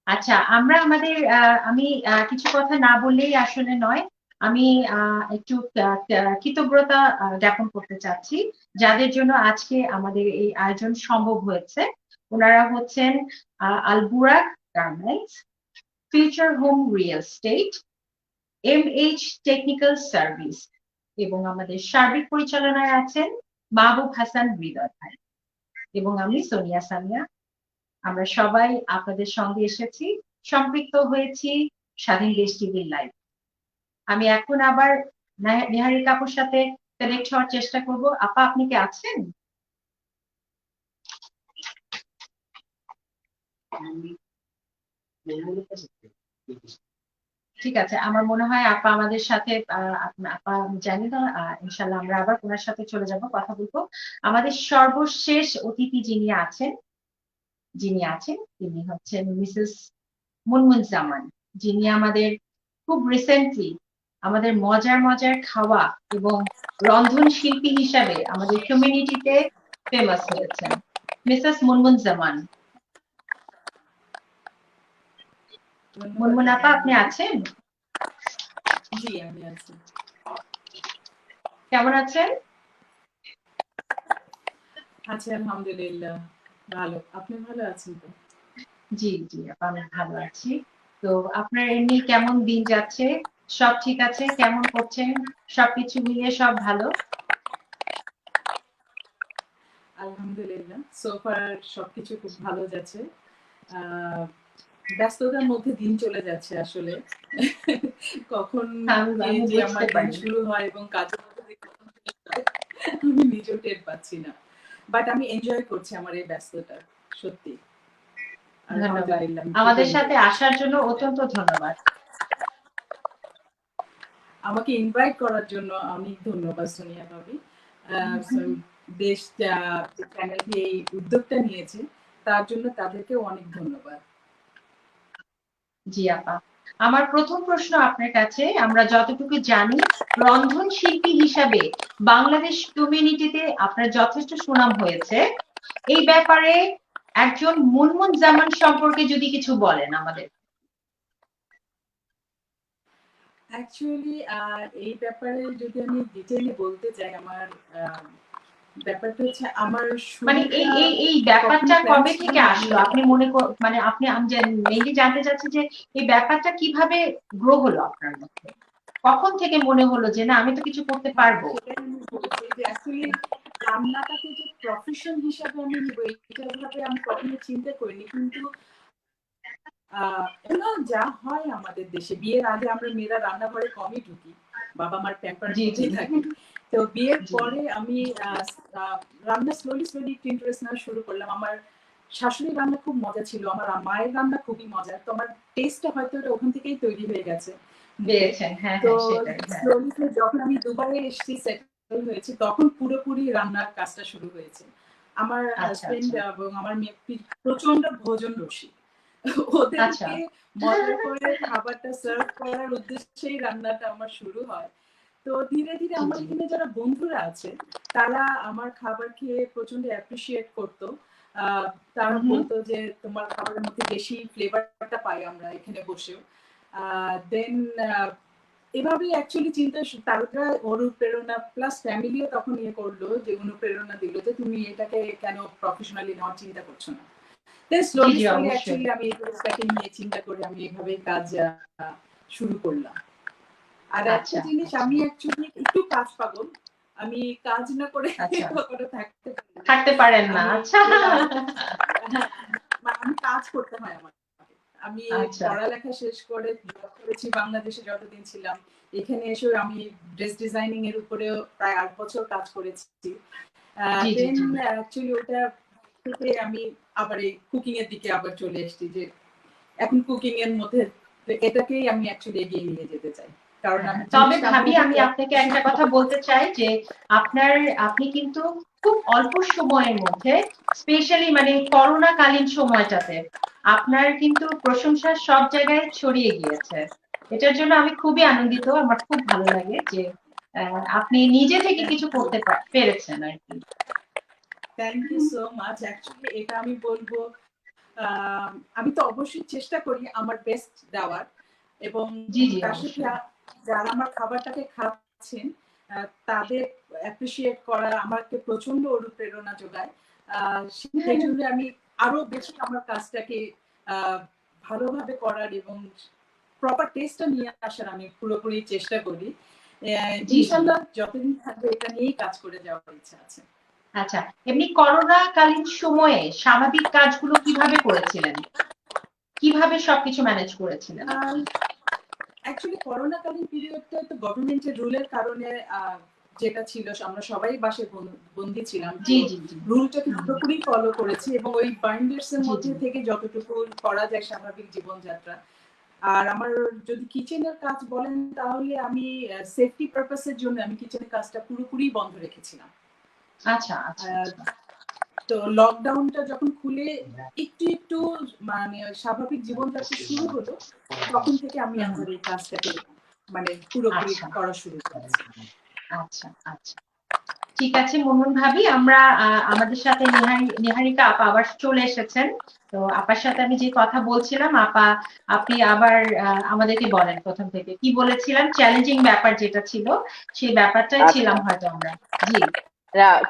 আচ্ছা, আমরা আমাদের আমি কিছু কথা না বললেই আসলে নয়। আমি একটু কৃতজ্ঞতা জ্ঞাপন করতে চাচ্ছি যাদের জন্য আজকে আমাদের এই আয়োজন সম্ভব হয়েছে। ওনারা হচ্ছেন Al Buraq garments, future home real estate, MH technical service এবং আমাদের সার্বিক পরিচালনায় আছেন মাহবুব হাসান হৃদয় ভাই এবং আমি সোনিয়া সামিয়া। আমরা সবাই আপনাদের সঙ্গে এসেছি, সম্পৃক্ত হয়েছি স্বাধীন দেশ টিভির লাইভ। আমি এখন আবার নিহারিকা আপুর সাথে কানেক্ট হওয়ার চেষ্টা করব। আপা আপনি কি আছেন? ঠিক আছে, আমার মনে হয় আপা আমাদের সাথে আপা আমি জানি না, ইনশাল্লাহ আমরা আবার ওনার সাথে চলে যাব, কথা বলবো। আমাদের সর্বশেষ অতিথি যিনি আছেন তিনি হচ্ছেন মিসেস মুনমুন জামান, যিনি আমাদের খুব রিসেন্টলি আমাদের মজার মজার খাওয়া এবং রন্ধন শিল্পী হিসাবে আমাদের কমিউনিটিতে ফেমাস হয়েছেন। মিসেস মুনমুন জামান। মুনমুন আপা আপনি আছেন? জি আমি আছি। কেমন আছেন? আচ্ছা, আলহামদুলিল্লাহ ভালো। আপনি ভালো আছেন তো? জি জি আপা আমি ভালো আছি। তো আপনার এমনি কেমন দিন যাচ্ছে? সব ঠিক আছে? কেমন করছেন? সবকিছু মিলিয়ে সব ভালো? আলহামদুলিল্লাহ, সো ফার সবকিছু খুব ভালো যাচ্ছে। ব্যস্ততার মধ্যে দিন চলে যাচ্ছে আসলে। কখন আমি যে বুঝতে আমার দিন পারি। শুরু হয় এবং কাজের মধ্যে যে কখন শেষ হয়, আমি নিজেও টের পাচ্ছি না। বাট আমি এনজয় করছি আমার এই ব্যস্ততা, সত্যি। ধন্যবাদ আলহামদুলিল্লাহ, আমি খুব আমাদের এনজয় সাথে করছি। আসার জন্য, অত্যন্ত ধন্যবাদ। আমাকে ইনভাইট করার জন্য অনেক ধন্যবাদ সোনিয়া ভাবি। দেশ চ্যানেলটি এই উদ্যোগটা নিয়েছে, তার জন্য তাদেরকেও অনেক ধন্যবাদ। জি আপা, আমার প্রথম প্রশ্ন আপনার কাছে, আমরা যতটুকু জানি রন্ধন শিল্পী হিসাবে বাংলাদেশ কমিউনিটিতে আপনার যথেষ্ট সুনাম হয়েছে। এই ব্যাপারে একজন মুনমুন জামান সম্পর্কে যদি কিছু বলেন আমাদের। অ্যাকচুয়ালি এই ব্যাপারে যদি আমি ডিটেইলি বলতে চাই, আমার ব্যাপারটা হচ্ছে আমার মানে এই শুরুটা এই এই কখনো ব্যাপারটা প্ল্যান কবে ছিল থেকে না আমি আসলো আপনি মনে মানে আপনি আমি মেইনলি জানতে চাচ্ছি যে এই ব্যাপারটা কিভাবে গ্রো হলো আপনার মধ্যে, কখন থেকে মনে হলো যে না আমি তো কিছু করতে হ্যাঁ, পারবো? সেটাই আমি বলছি যে অ্যাকচুয়ালি রান্নাটাকে যে প্রফেশন হিসাবে আমি নিব এটা ভাবে আমি কখনো চিন্তা করিনি। কিন্তু যা হয় আমাদের দেশে, বিয়ের আগে আমরা মেয়েরা রান্নাঘরে কমই ঢুকি, বাবা মার প্যাম্পারের জি জি মধ্যেই থাকি। তো বিয়ের জি পরে আমি রান্না স্লোলি একটু ইন্টারেস্ট নেওয়া শুরু করলাম। আমার শাশুড়ির রান্না খুব মজা ছিল, আমার মায়ের রান্না খুবই মজা, তো আমার টেস্টটা হয়তো এটা ওখান থেকেই তৈরি হয়ে গেছে মুখে। পেয়েছেন, হ্যাঁ তো হ্যাঁ সেটাই, হ্যাঁ। স্লোলি যখন আমি দুবারে এসেছি, সেটেল হয়েছি, তখন পুরোপুরি রান্নার কাজটা শুরু হয়েছে। আমার আচ্ছা হাজবেন্ড আচ্ছা এবং আমার মেয়ে প্রচন্ড ভোজন রসিক। আচ্ছা ওদেরকে মজা করে খাবারটা সার্ভ করার উদ্দেশ্যেই রান্নাটা আমার শুরু হয়। তো ধীরে ধীরে জি আমার জি এখানে যারা বন্ধুরা আছে তারা আমার খাবার খেয়ে প্রচন্ড অ্যাপ্রিসিয়েট করতো। তারা হুম বলতো যে তোমার খাবারের মধ্যে বেশি ফ্লেভারটা পাই আমরা এখানে বসেও। দেন এভাবেই অ্যাকচুয়ালি চিন্তা, তারা অনুপ্রেরণা প্লাস ফ্যামিলিও তখন ইয়ে করলো, যে অনুপ্রেরণা দিল যে তুমি এটাকে কেন প্রফেশনালি নেওয়ার চিন্তা করছো না। জি স্লোলি জি স্লোলি অবশ্যই। অ্যাকচুয়ালি আমি এই জিনিসটাকে নিয়ে চিন্তা করে আমি এইভাবে কাজ শুরু করলাম। আর একটা আচ্ছা জিনিস, আচ্ছা আমি অ্যাকচুয়ালি একটু কাজ পাগল। আমি কাজ না করে আচ্ছা। কখনো থাকতে পারেন না, আমি আচ্ছা। আমি কাজ করতে হয় আমার। আমি আচ্ছা। পড়ালেখা শেষ করে জব করেছি বাংলাদেশে যতদিন ছিলাম, এখানে এসেও আমি ড্রেস ডিজাইনিং এর উপরেও প্রায় 8 বছর কাজ করেছি। জি জি দেন জি অ্যাকচুয়ালি ওটা থেকে আমি আবার এই কুকিং এর দিকে আবার চলে এসেছি, যে এখন কুকিং এর মধ্যে এটাকেই আমি অ্যাকচুয়ালি এগিয়ে নিয়ে যেতে চাই। কারণ আমি তবে জিনিসটা ভাবি আমার আমি আপনাকে একটা কথা বলতে চাই যে আপনি কিন্তু খুব অল্প সময়ের মধ্যে, স্পেশালি মানে করোনাকালীন সময়টাতে আপনার কিন্তু প্রশংসা সব জায়গায় ছড়িয়ে গিয়েছে। এটার জন্য আমি খুবই আনন্দিত, আমার খুব ভালো লাগে যে আপনি নিজে থেকে কিছু করতে পেরেছেন আর কি। Thank you so much. Actually এটা আমি বলবো, আমি তো অবশ্যই চেষ্টা করি আমার বেস্ট দেওয়ার, এবং জি জি তার সাথে অবশ্যই। যারা আমার খাবারটাকে খাচ্ছেন তাদের অ্যাপ্রিসিয়েট করা আমাকে প্রচন্ড অনুপ্রেরণা যোগায়। সেই জন্য আমি আরো বেশি আমার কাজটাকে ভালোভাবে করার এবং প্রপার টেস্টটা নিয়ে আসার আমি পুরোপুরি চেষ্টা করি। জি জি। ইনশাআল্লাহ যতদিন থাকবে এটা নিয়েই কাজ করে যাওয়ার ইচ্ছা আছে। আচ্ছা, এমনি করোনাকালীন সময়ে স্বাভাবিক কাজগুলো কিভাবে করেছিলেন? কিভাবে সবকিছু ম্যানেজ করেছিলেন? অ্যাকচুয়ালি করোনাকালীন পিরিয়ডটা তো গভর্নমেন্টের রুলের কারণে যেটা ছিল, আমরা সবাই বাসে বন্দী ছিলাম, জি জি জি রুলটাকে পুরোপুরি ফলো করেছি, এবং ওই বাইন্ডার্স এর জি মধ্যে জি থেকে যতটুকু করা যায় স্বাভাবিক জীবনযাত্রা। আর আমার যদি কিচেনের কাজ বলেন, তাহলে আমি সেফটি পারপাসের জন্য আমি কিচেনের কাজটা পুরোপুরি বন্ধ রেখেছিলাম। আচ্ছা আচ্ছা আচ্ছা। তো লকডাউনটা যখন খুলে একটু একটু মানে স্বাভাবিক জীবনযাত্রা শুরু হলো, তখন থেকে আমি আমার এই কাজটাকে মানে পুরোপুরি আচ্ছা করা শুরু করেছি। আচ্ছা আচ্ছা, ঠিক আছে মুনমুন ভাবি, আমরা আমাদের সাথে নিহারিকা আপা আবার চলে এসেছেন। তো আপার সাথে আমি যে কথা বলছিলাম, আপা আপনি আবার আমাদেরকে বলেন প্রথম থেকে কি বলেছিলাম, চ্যালেঞ্জিং ব্যাপার যেটা ছিল সেই ব্যাপারটাই ছিলাম আচ্ছা, হয়তো আমরা। জি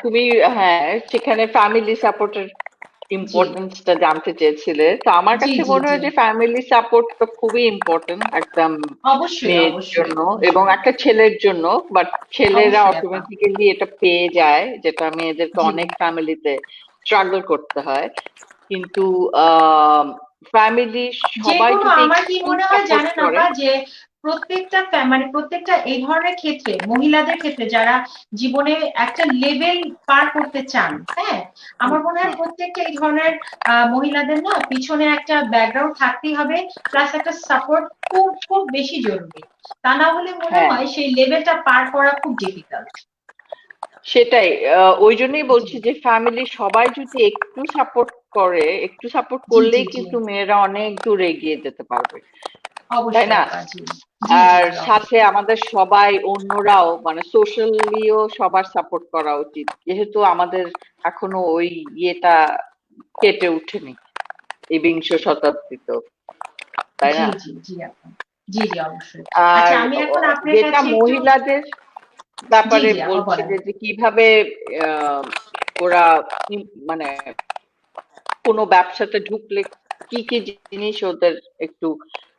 তুমি, হ্যাঁ, সেখানে ফ্যামিলি সাপোর্টের জি ইম্পর্টেন্সটা জানতে চেয়েছিলে। তো আমার জি কাছে জি মনে জি হয় যে ফ্যামিলি সাপোর্ট তো খুবই ইম্পর্টেন্ট একদম অবশ্যই মেয়ের অবশ্যই জন্য এবং অবশ্যই একটা ছেলের জন্য। বাট ছেলেরা অবশ্যই আপা। অটোমেটিক্যালি এটা পেয়ে যায়, যেটা মেয়েদেরকে জি অনেক ফ্যামিলিতে স্ট্রাগল করতে হয়। কিন্তু ফ্যামিলি যে সবাই কোনো, যদি আমার কি একটু মনে হয় সাপোর্ট জানেন করে। আপা, যে প্রত্যেকটা মানে প্রত্যেকটা এই ধরনের ক্ষেত্রে মহিলাদের ক্ষেত্রে যারা জীবনে একটা লেভেল পার করতে চান, হ্যাঁ, আমার মনে হয় প্রত্যেকটা এই ধরনের মহিলাদের না পিছনে একটা ব্যাকগ্রাউন্ড থাকতেই হবে, প্লাস একটা সাপোর্ট খুব খুব বেশি জরুরি। তা না হলে মনে হ্যাঁ, হয় সেই লেভেলটা পার করা খুব ডিফিকাল্ট। সেটাই। ওই জন্যই জি বলছি যে ফ্যামিলি সবাই যদি একটু সাপোর্ট করে, একটু সাপোর্ট জি জি করলেই জি কিন্তু মেয়েরা অনেক দূর এগিয়ে যেতে পারবে, তাই অবশ্যই না? আপা। জি জি জি আর জি সাথে অবশ্যই। আমাদের সবাই অন্যরাও মানে সোশ্যালিও সবার সাপোর্ট করা উচিত, যেহেতু আমাদের এখনো ওই ইয়েটা কেটে উঠেনি এই বিংশ শতাব্দীতেও, তাই জি না? জি জি আপা। জি জি অবশ্যই। আর আচ্ছা আমি এখন আপনার যেটা কাছে একটু, মহিলাদের জি ব্যাপারে জি আপা বলেন। বলছিলে যে কিভাবে আহ, ওরা মানে কোনো ব্যবসাতে ঢুকলে কি কি জিনিস ওদের একটু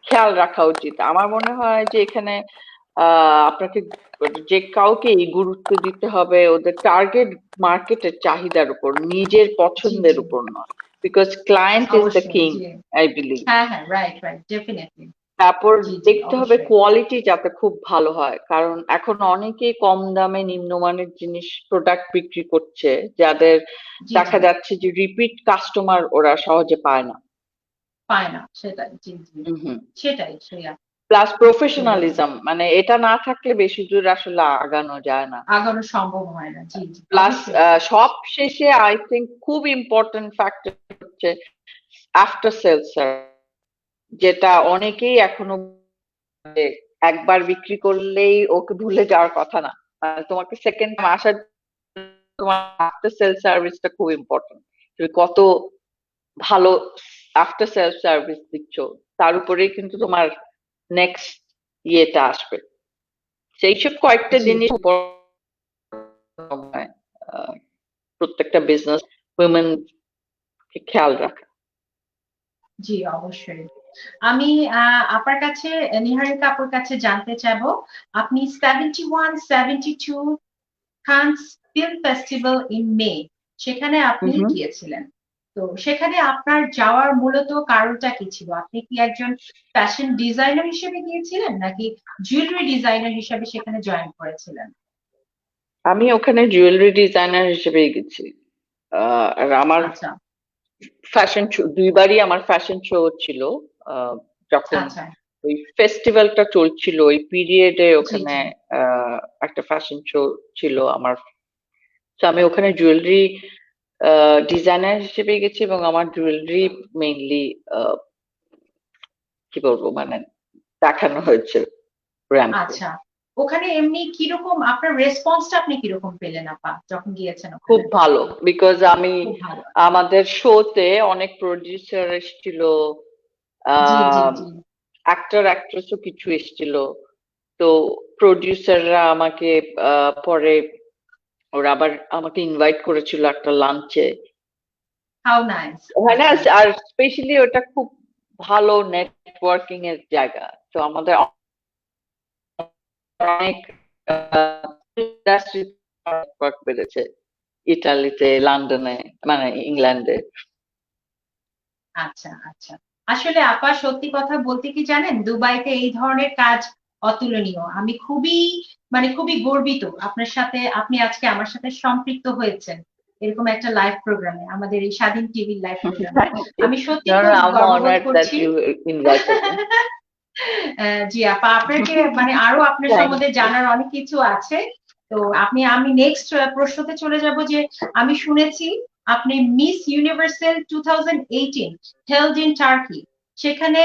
খেয়াল রাখা উচিত। আমার মনে হয় যে এখানে আপনাকে যে কাউকেই গুরুত্ব দিতে হবে ওদের টার্গেট মার্কেটের চাহিদার উপর, নিজের জি পছন্দের জি উপর নয়। বিকজ ক্লায়েন্ট ইজ দ্য অবশ্যই। King, G I believe. হ্যাঁ হ্যাঁ, রাইট রাইট, ডেফিনেটলি। তারপর জি জি দেখতে হবে অবশ্যই। কোয়ালিটি যাতে খুব ভালো হয়, কারণ এখন অনেকেই কম দামে নিম্নমানের জিনিস প্রোডাক্ট বিক্রি করছে, যাদের জি জি দেখা যাচ্ছে যে রিপিট কাস্টমার ওরা সহজে পায় না। পায় না, সেটাই। জি জি হুম। সেটাই সেয়া। প্লাস তো প্রফেশনালিজম, মানে এটা না থাকলে বেশি দূর আসলে আগানো যায় না। আগানো সম্ভব হয় না। জি জি প্লাস অবশ্যই আপা। সব শেষে আই থিঙ্ক খুব ইম্পর্টেন্ট ফ্যাক্টর হচ্ছে আফটার সেল সার্ভিস, যেটা অনেকেই এখনো একবার বিক্রি করলেই ওকে ভুলে যাওয়ার কথা না। তোমাকে সেকেন্ড টাইম আসার তোমার আফটার সেল সার্ভিসটা খুব ইম্পর্টেন্ট। তুমি কত ভালো আফটার সেল সার্ভিস দিচ্ছ, তার উপরেই কিন্তু তোমার নেক্সট ইয়েটা আসবে। সেই সব কয়েকটা জি জিনিস প্রত্যেকটা বিজনেস উইমেন খেয়াল রাখা। জি অবশ্যই। আমি আপনার কাছে, নিহারিকা আপুর কাছে জানতে চাইবো, আপনি 71, 72 Cannes film festival in May, সেখানে আপনি হুম। গিয়েছিলেন। তো সেখানে আপনার যাওয়ার মূলত কারণটা কি ছিল? আপনি কি একজন ফ্যাশন ডিজাইনার হিসেবে গিয়েছিলেন নাকি জুয়েলারি ডিজাইনার হিসেবে সেখানে জয়েন করেছিলেন? আমি ওখানে জুয়েলারি ডিজাইনার হিসেবে গেছি। আর আমার আচ্ছা ফ্যাশন শো, দুইবারই আমার ফ্যাশন শো ছিল। যখন আচ্ছা। ওই ফেস্টিভ্যালটা চলছিল ওই পিরিয়ডে জি ওখানে জি। একটা ফ্যাশন শো ছিল আমার। তো আমি ওখানে জুয়েলারি ডিজাইনার হিসেবে গেছি এবং আমার জুয়েলারি মেইনলি কি বলবো মানে দেখানো হয়েছে র্যাম্পে। আচ্ছা, ওখানে এমনি কিরকম আপনার রেসপন্সটা আপনি কিরকম পেলেন আপা যখন গিয়েছেন খুব ওখানে? ভালো, বিকজ আমি খুব ভালো। আমাদের শোতে অনেক প্রডিউসার এসেছিল, জি জি জি। অ্যাক্টর অ্যাক্ট্রেসও কিছু এসেছিল। তো প্রডিউসাররা আমাকে পরে ওরা আবার আমাকে ইনভাইট করেছিল একটা লাঞ্চে। How nice. ওখানে আচ্ছা আর স্পেশালি ওটা খুব ভালো নেটওয়ার্কিং এর জায়গা। তো আমাদের অনেক ইন্ডাস্ট্রি নেটওয়ার্ক বেড়েছে ইটালিতে, লন্ডনে, মানে ইংল্যান্ডে। আচ্ছা আচ্ছা। আসলে আপা সত্যি কথা বলতে কি জানেন, দুবাইতে এই ধরনের কাজ অতুলনীয়। আমি খুবই খুবই গর্বিত আপনার সাথে, আপনি আজকে আমার সাথে সম্পৃক্ত হয়েছেন এরকম একটা লাইভ প্রোগ্রামে, আমাদের এই স্বাধীন টিভির লাইভ প্রোগ্রামে। Thank you. আমি সত্যি No, no, খুব I'm গর্ববোধ honored that করছি। you invited me. জি আপা, আপনাকে আরো আপনার Thank সম্বন্ধে you. জানার অনেক কিছু আছে। তো আমি নেক্সট প্রশ্নতে চলে যাব যে আমি শুনেছি আপনি miss universal 2018 held in turkey, সেখানে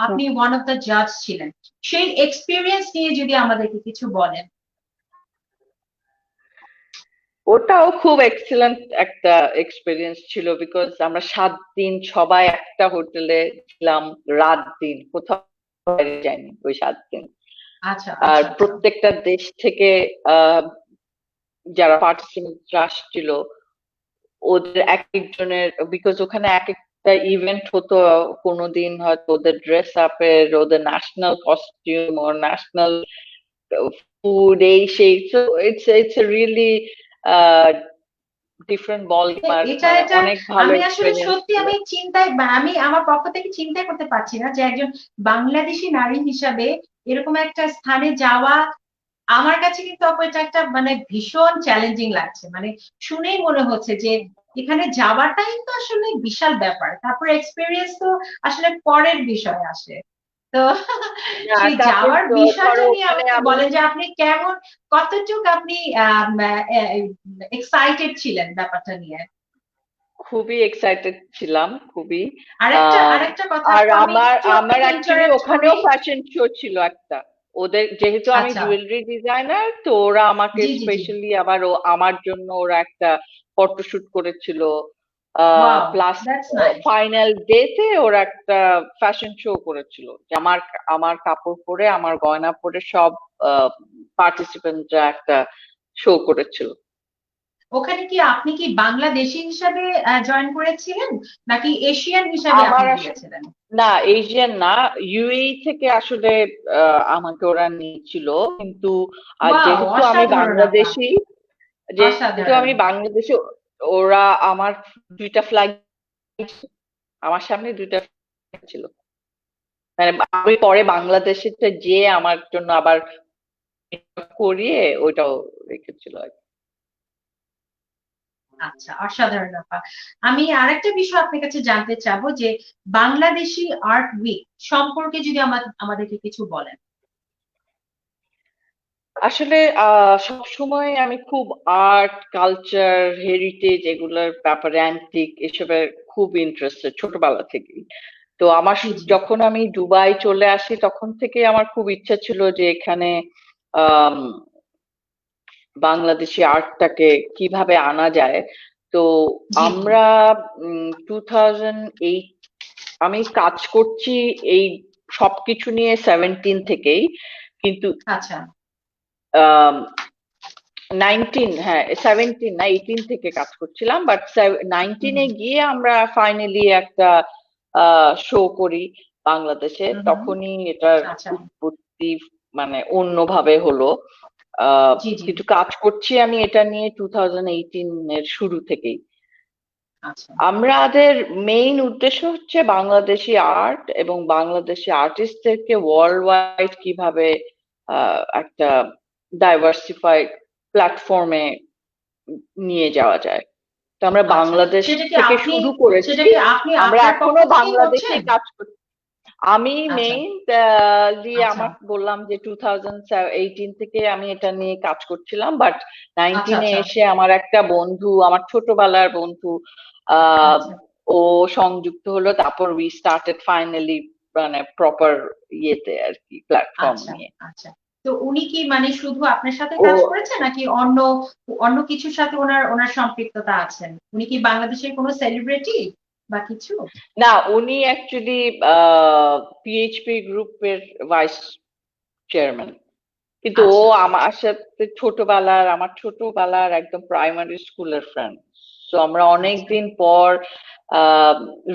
আপনি ওয়ান অফ দ্য জাজ ছিলেন। সেই এক্সপিরিয়েন্স নিয়ে যদি আমাদেরকে কিছু বলেন। ওটাও খুব এক্সিলেন্ট একটা এক্সপিরিয়েন্স ছিল, বিকজ আমরা 7 দিন সবাই একটা হোটেলে ছিলাম, রাত দিন কোথাও বাইরে যাইনি ওই 7 দিন। আচ্ছা আর আচ্ছা আচ্ছা। প্রত্যেকটা দেশ থেকে আহ যারা পার্টিসিপেন্ট আসছিল ওদের এক একজনের, বিকজ ওখানে এক একটা ইভেন্ট হতো, কোনোদিন হয়তো ওদের ড্রেস আপের, ওদের national costume or national food, এই সেই। সো ইটস রিয়েলি ডিফারেন্ট বল আর এটা মানে এটা অনেক ভালো আমি আসলে এক্সপিরিয়েন্স সত্যি ছিল। আমি চিন্তায় আমি আমার পক্ষ থেকে চিন্তাই করতে পারছি না যে একজন বাংলাদেশি নারী হিসাবে এরকম একটা স্থানে যাওয়া। আমার কাছে কিন্তু এটা একটা ভীষণ চ্যালেঞ্জিং লাগছে, শুনেই মনে হচ্ছে যে এখানে যাওয়াটাই তো আসলে বিশাল ব্যাপার, তারপর এক্সপিরিয়েন্স তো আসলে পরের বিষয় আসে। তো না, সেই তারপর যাওয়ার বিষয়টা ধরো নিয়ে ওখানে আমাকে আমি বলেন যে আপনি কেমন, কতটুকু আপনি এক্সাইটেড ছিলেন ব্যাপারটা নিয়ে। খুবই এক্সাইটেড ছিলাম, খুবই। আরেকটা আহ আরেকটা কথা আর আপু, আমি আমার একটু আমার আপনাকে অ্যাকচুয়ালি ইন্টারাপ্ট করি। ওখানেও ফ্যাশন শো ছিল একটা। ওদের যেহেতু আমি আচ্ছা। জুয়েলারি ডিজাইনার, তো ওরা আমাকে জি জি জি। স্পেশালি আবার আমার জন্য ওরা একটা ফটোশুট করেছিল। Wow, plus that's nice. Final ডেতে ওরা একটা ফ্যাশন শো করেছিল, যে আমার আমার কাপড় পরে, আমার গয়না পরে সব পার্টিসিপেন্টরা একটা শো করেছিল। ওখানে কি আপনি কি বাংলাদেশী হিসাবে জয়েন করেছিলেন নাকি এশিয়ান হিসাবে আমার আপনি আসলে গিয়েছিলেন? না, এশিয়ান না, ইউএই থেকে আসলে আমাকে ওরা নিয়েছিল। কিন্তু ওয়াও, যেহেতু আমি অসাধারণ আপা, বাংলাদেশি, যেহেতু অসাধারণ। আমি বাংলাদেশি, ওরা আমার দুইটা ফ্লাইট, আমার সামনে দুইটা flight ছিল। মানে আমি পরে বাংলাদেশে যে আমার জন্য আবার করিয়ে ওইটাও রেখেছিল আর কি। আচ্ছা, অসাধারণ আপা। আমি আরেকটা বিষয় আপনার কাছে জানতে চাবো যে বাংলাদেশি আর্ট উইক সম্পর্কে যদি আমাদেরকে কিছু বলেন। আসলে সব সময় আমি খুব আর্ট কালচার হেরিটেজ এগুলোর ব্যাপারে, অ্যান্টিক এসবের খুব ইন্টারেস্টেড ছোটবেলা থেকেই। তো আমার জি জি। যখন আমি দুবাই চলে আসি তখন থেকে আমার খুব ইচ্ছা ছিল যে এখানে আম, বাংলাদেশি আর্টটাকে কিভাবে আনা যায়। তো জি জি। আমরা 2008 আমি কাজ করছি এই সবকিছু নিয়ে 17 থেকেই, কিন্তু আচ্ছা। 19, হ্যাঁ 17 না 18 থেকে কাজ করছিলাম, বাট হুম 19-এ গিয়ে আমরা ফাইনালি একটা শো করি বাংলাদেশে। হুম। তখনই এটার আচ্ছা উৎপত্তি মানে অন্যভাবে হলো। জি জি। কিছু কাজ করছি আমি এটা নিয়ে 2018 এর শুরু থেকেই। আচ্ছা আমাদের মেইন উদ্দেশ্য হচ্ছে বাংলাদেশি আর্ট এবং বাংলাদেশি আর্টিস্টদেরকে ওয়ার্ল্ড ওয়াইড কিভাবে একটা ডাইভার্সিফাইড প্ল্যাটফর্মে নিয়ে যাওয়া যায়। তো আমরা আচ্ছা, বাংলাদেশ সেটা কি থেকে আপনি শুরু করেছি, আপনার পক্ষ এখনো থেকেই বাংলাদেশে করছেন? কাজ করছি। আমি আচ্ছা মেইন দিয়ে আচ্ছা আমার বললাম যে 2018 থেকে আমি এটা নিয়ে কাজ করছিলাম, বাট আচ্ছা 19-এ আচ্ছা এসে আমার একটা বন্ধু, আমার ছোটবেলার বন্ধু, আহ আচ্ছা ও সংযুক্ত হলো, তারপর উই স্টার্টেড ফাইনালি মানে প্রপার ইয়েতে আর কি, প্ল্যাটফর্ম আচ্ছা নিয়ে। আচ্ছা। তো উনি কি মানে শুধু আপনার সাথে ও কাজ করেছেন নাকি অন্য অন্য কিছুর সাথে ওনার সম্পৃক্ততা আছেন? উনি কি বাংলাদেশের কোনো সেলিব্রিটি বা কিছু? না, উনি অ্যাকচুয়ালি পিএইচপি গ্রুপের ভাইস চেয়ারম্যান, কিন্তু ও আচ্ছা আমার সাথে আমার ছোটবেলার একদম প্রাইমারি স্কুলের ফ্রেন্ড। তো আমরা অনেক আচ্ছা দিন পর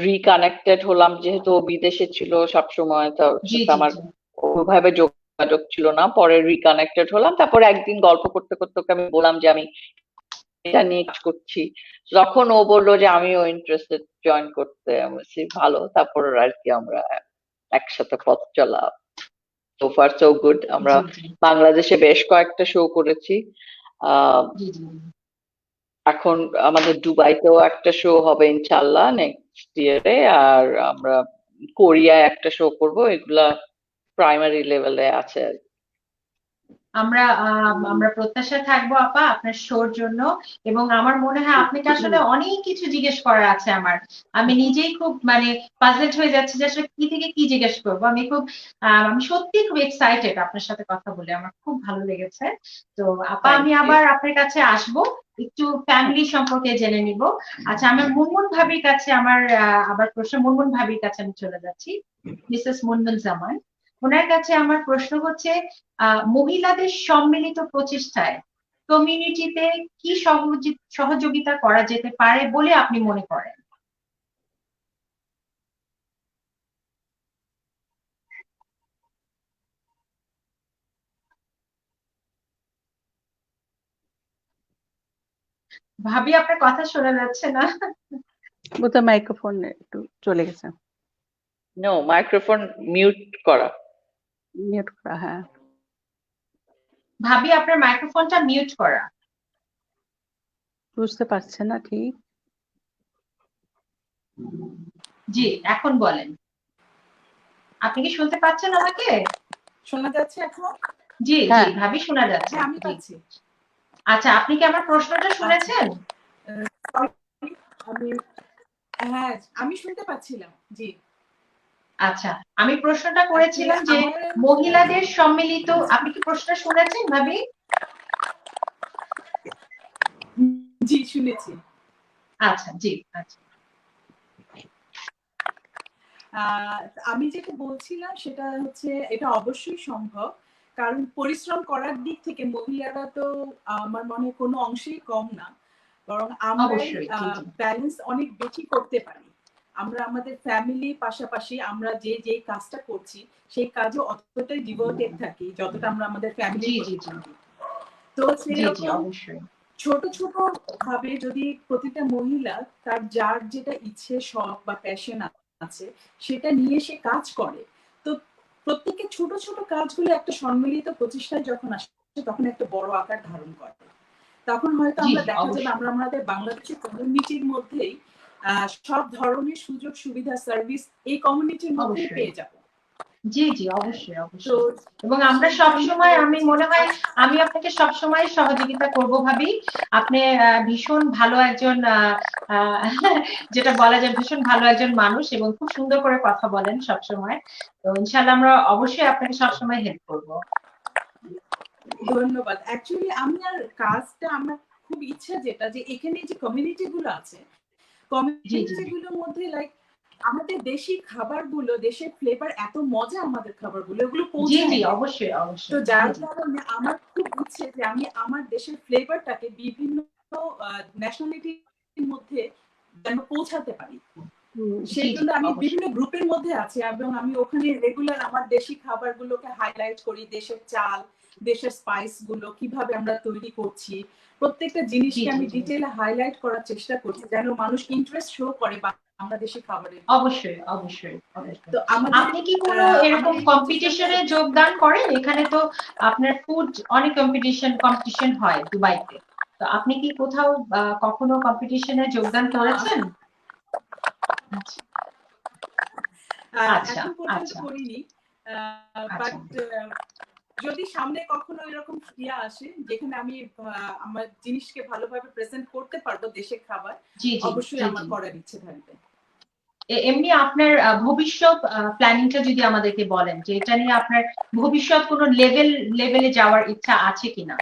রিকানেক্টেড হলাম, যেহেতু ও বিদেশে ছিল সব সময়, তো ওর জি সাথে জি আমার জি ওইভাবে যোগাযোগ ছিল না। পরে রিকানেক্টেড হলাম, তারপরে একদিন গল্প করতে করতে ওকে আমি বললাম যে আমি এটা নিয়ে কাজ করছি। যখন ও বললো যে আমিও ইন্টারেস্টেড জয়েন করতে, আমি বলছি ভালো। তারপর আর কি আমরা একসাথে পথ চলা। So far so good. আমরা জি জি বাংলাদেশে বেশ কয়েকটা শো করেছি। আহ জি জি এখন আমাদের দুবাইতেও একটা শো হবে ইনশাল্লাহ নেক্সট ইয়ারে, আর আমরা কোরিয়ায় একটা শো করব। এগুলা প্রাইমারি লেভেলে আছে আর কি। আমরা প্রত্যাশায় থাকবো আপা আপনার শোর জন্য। এবং আমার মনে হয় আপনাকে আসলে অনেক কিছু জিজ্ঞেস করার আছে আমার। আমি নিজেই খুব মানে পাজলড হয়ে যাচ্ছি যে আসলে কি থেকে কি জিজ্ঞেস করবো। আমি সত্যি খুব এক্সাইটেড আপনার সাথে কথা বলে, আমার খুব ভালো লেগেছে। তো আপা থ্যাংক আমি ইউ। আবার আপনার কাছে আসবো, একটু ফ্যামিলি সম্পর্কে জেনে নিব। আচ্ছা, আমার মুনমুন ভাবির কাছে আবার প্রশ্ন, মুনমুন ভাবির কাছে আমি চলে যাচ্ছি, মিসেস মুনমুন জামান। ওনার কাছে আমার প্রশ্ন হচ্ছে, মহিলাদের সম্মিলিত প্রচেষ্টায় কমিউনিটিতে কি সহযোগিতা করা যেতে পারে বলে আপনি মনে করেন? ভাবি আপনার কথা শোনা যাচ্ছে না। বোধহয় মাইক্রোফোন একটু চলে গেছে, নো, মাইক্রোফোন মিউট করা। মিউট করা। হ্যাঁ, ভাবি আপনার মাইক্রোফোনটা মিউট করা। বুঝতে পারছে না ঠিক। জি, এখন বলেন। আপনি কি শুনতে পাচ্ছেন আমাকে? শোনা যাচ্ছে এখন? জি জি হ্যাঁ, ভাবি শোনা যাচ্ছে। হ্যাঁ, আমি জি পাচ্ছি। আচ্ছা, আপনি কি আমার প্রশ্নটা আচ্ছা, শুনেছেন? আমি হ্যাঁ, আমি শুনতে পাচ্ছিলাম। জি। আচ্ছা, আমি প্রশ্নটা অ্যাকচুয়ালি করেছিলাম যে আমার মহিলাদের সম্মিলিত, আপনি কি প্রশ্নটা শুনেছেন ভাবি? জি শুনেছি। আচ্ছা জি আচ্ছা আহ, আমি যেটা বলছিলাম সেটা হচ্ছে এটা অবশ্যই সম্ভব, কারণ পরিশ্রম করার দিক থেকে মহিলারা তো আমার মনে হয় কোনো অংশেই কম না, বরং আমরাই অবশ্যই জি জি ব্যালেন্স অনেক বেশি করতে পারি। আমরা আমাদের ফ্যামিলির পাশাপাশি আমরা যে যে কাজটা করছি সেই কাজে অতটাই ডিভোটেড থাকি যতটা আমরা আমাদের জি ফ্যামিলির জি প্রতি জি থাকি। তো জি জি সেরকম অবশ্যই ছোট ছোট ভাবে যদি প্রতিটা মহিলা তার যার যেটা ইচ্ছে, শখ বা প্যাশন আছে সেটা নিয়ে সে কাজ করে, তো প্রত্যেকের ছোট ছোট কাজগুলো একটা সম্মিলিত প্রচেষ্টায় যখন আসে তখন একটা বড় আকার ধারণ করে। তখন হয়তো জি আমরা জি দেখা যাবে অবশ্যই আমরা আমাদের বাংলাদেশের কমিউনিটির মধ্যেই সব ধরনের সুযোগ সুবিধা সার্ভিস এই কমিউনিটির মধ্যেই অবশ্যই পেয়ে যাব। জি জি অবশ্যই তো অবশ্যই। এবং আমরা সেই সব জন্য সময়, আমি হচ্ছে মনে হয় আমি আপনাকে সব সময় সহযোগিতা করব ভাবি। আপনি ভীষণ ভালো একজন যেটা বলা যায় ভীষণ ভালো একজন মানুষ, এবং খুব সুন্দর করে কথা বলেন সব সময়। তো ইনশাআল্লাহ আমরা অবশ্যই আপনাকে সব সময় হেল্প করব। ধন্যবাদ। অ্যাকচুয়ালি আমি আর কাজটা আমার খুব ইচ্ছা যেটা যে এখানে যে কমিউনিটি গুলো আছে, জি জি কমিউনিটি গুলোর মধ্যে লাইক আমাদের দেশি খাবারগুলো, দেশের ফ্লেভার এত মজা, আমাদের খাবারগুলো এগুলো জি জি পৌঁছায় না। অবশ্যই তো অবশ্যই জি যার জি কারণে আমার খুব ইচ্ছে যে আমি আমার দেশের ফ্লেভারটাকে বিভিন্ন ন্যাশনালিটির মধ্যে যেন পৌঁছাতে পারি। জি সেই জি জন্য আমি অবশ্যই বিভিন্ন গ্রুপের মধ্যে আছি এবং আমি ওখানে রেগুলার আমার দেশি খাবারগুলোকে হাইলাইট করি, দেশের চাল, দেশের স্পাইস গুলো কিভাবে আমরা তৈরি করছি, প্রত্যেকটা জি জিনিসকে জি আমি জি ডিটেইলে হাইলাইট করার চেষ্টা করছি যেন মানুষ ইন্টারেস্ট শো করে বাংলাদেশি খাবারের। অবশ্যই অবশ্যই অবশ্যই। তো আমাদের আপনি কি কোনো এরকম আমাদের কম্পিটিশনে যোগদান করেন? এখানে তো আপনার ফুড অনেক কম্পিটিশন হয় দুবাইতে। তো আপনি কি কোথাও কখনো কম্পিটিশনে যোগদান করেছেন? আচ্ছা আচ্ছা এখন পর্যন্ত আচ্ছা করিনি, বাট আচ্ছা যদি সামনে কখনো এরকম ইয়া আসে যেখানে আমি আমার জিনিসকে ভালোভাবে প্রেজেন্ট করতে পারবো দেশের খাবার, জি জি অবশ্যই জি আমার জি। করার ইচ্ছে থাকবে। এমনি আপনার ভবিষ্যৎ প্ল্যানিংটা যদি আমাদেরকে বলেন যে এটা নিয়ে আপনার ভবিষ্যৎ কোনো লেভেলে যাওয়ার ইচ্ছা আছে কিনা?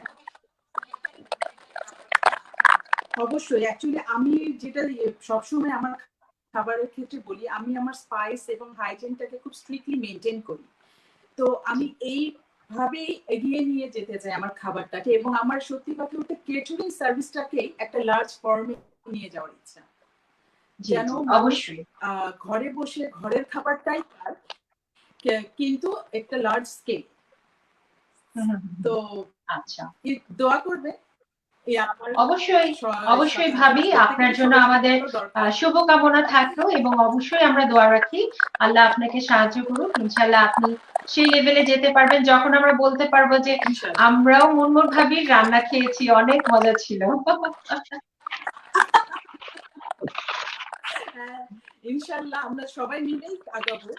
অবশ্যই, অ্যাকচুয়ালি আমি যেটা সবসময় আমার খাবারের ক্ষেত্রে বলি, আমি আমার স্পাইস এবং হাইজিনটাকে খুব স্ট্রিক্টলি মেনটেন করি। তো আমি এইভাবেই এগিয়ে নিয়ে যেতে চাই আমার খাবারটাকে, এবং আমার সত্যি কথা বলতে কেটারিং সার্ভিসটাকে একটা লার্জ ফর্মে নিয়ে যাওয়ার ইচ্ছা, জি যেন জি মানুষ অবশ্যই। ঘরে বসে ঘরের খাবারটাই খায়, কিন্তু একটা লার্জ স্কেল। হুম, হুম, হুম, তো হুম। আচ্ছা দোয়া করবে, এই আমার অবশ্যই অবশ্যই ভাবি আপনার প্রত্যেকেরই জন্য আমাদের সহযোগিতা দরকার। শুভকামনা থাকলো এবং অবশ্যই আমরা দোয়া রাখি আল্লাহ আপনাকে সাহায্য করুক, ইনশাল্লাহ আপনি সেই লেভেলে যেতে পারবেন যখন আমরা বলতে পারবো যে ইনশাআল্লাহ। আমরাও মুনমুন ভাবির রান্না খেয়েছি, অনেক মজা ছিল। হ্যাঁ, ইনশাআল্লাহ আমরা সবাই মিলেই আগাবো,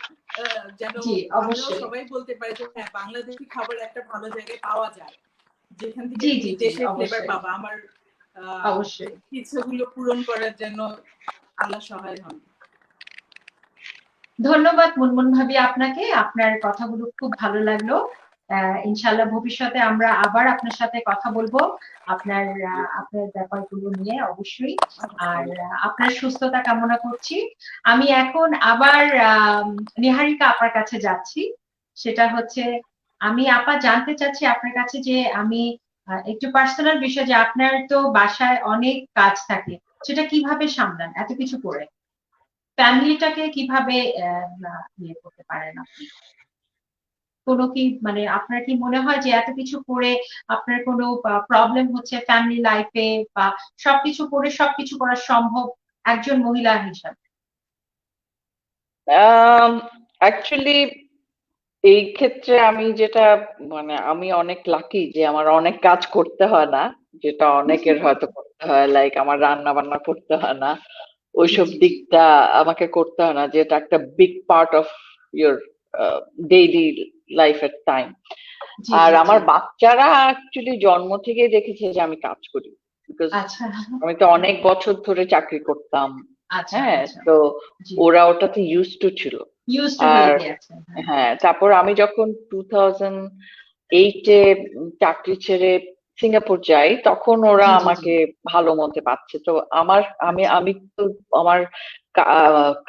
যেন জি আমরাও অবশ্যই। সবাই বলতে পারি যে হ্যাঁ, বাংলাদেশি খাবার একটা ভালো জায়গায় পাওয়া যায়, যেখান থেকে জি তুমি জি জি দেশের ফ্লেভার অবশ্যই পাবা। আমার আহ, অবশ্যই। ইচ্ছেগুলো পূরণ করার জন্য আল্লাহ সহায় হন। ধন্যবাদ মুনমুন ভাবি আপনাকে, আপনার কথাগুলো খুব ভালো লাগলো। ইনশাআল্লাহ ভবিষ্যতে আমরা আবার আপনার সাথে কথা বলবো আপনার আপনার ব্যাপারগুলো নিয়ে অবশ্যই। আর আপনার সুস্থতা কামনা করছি। আমি এখন আবার নিহারিকা আপার কাছে যাচ্ছি। সেটা হচ্ছে আমি আপা জানতে চাচ্ছি আপনার কাছে যে আমি একটু পার্সোনাল বিষয় যে আপনার তো বাসায় অনেক কাজ থাকে, সেটা কিভাবে সামলান এত কিছু করে? ফ্যামিলিটাকে কিভাবে ইয়ে করতে পারেন আপনি? কোনো কি মানে আপনার কি মনে হয় যে এত কিছু করে আপনার কোনো প্রবলেম হচ্ছে ফ্যামিলি লাইফে, বা সবকিছু করে সবকিছু করা সম্ভব একজন মহিলা হিসাবে? অ্যাকচুয়ালি এই ক্ষেত্রে আমি যেটা মানে আমি অনেক লাকি যে আমার অনেক কাজ করতে হয় না, যেটা অনেকের হয়তো করতে হয়, লাইক আমার রান্না বান্না করতে হয় না, জি ওইসব জি জি দিকটা আমাকে করতে হয় না, যেটা একটা big part of your daily লাইফের টাইম। জি আর জি জি। আমার বাচ্চারা অ্যাকচুয়ালি জন্ম থেকেই দেখেছে যে আমি কাজ করি, বিকজ আচ্ছা আমি তো অনেক বছর ধরে চাকরি করতাম। আচ্ছা হ্যাঁ, আচ্ছা। তো জি, ওরা ওটাতে ইউজ টু ছিল। ইউজ টু হয়ে আর গিয়েছে। হ্যাঁ হ্যাঁ, তারপর আমি যখন 2008-এ চাকরি ছেড়ে সিঙ্গাপুর যাই, তখন ওরা জি জি জি। আমাকে ভালো মতে পাচ্ছে। তো আমার আমি আচ্ছা আমি তো আমার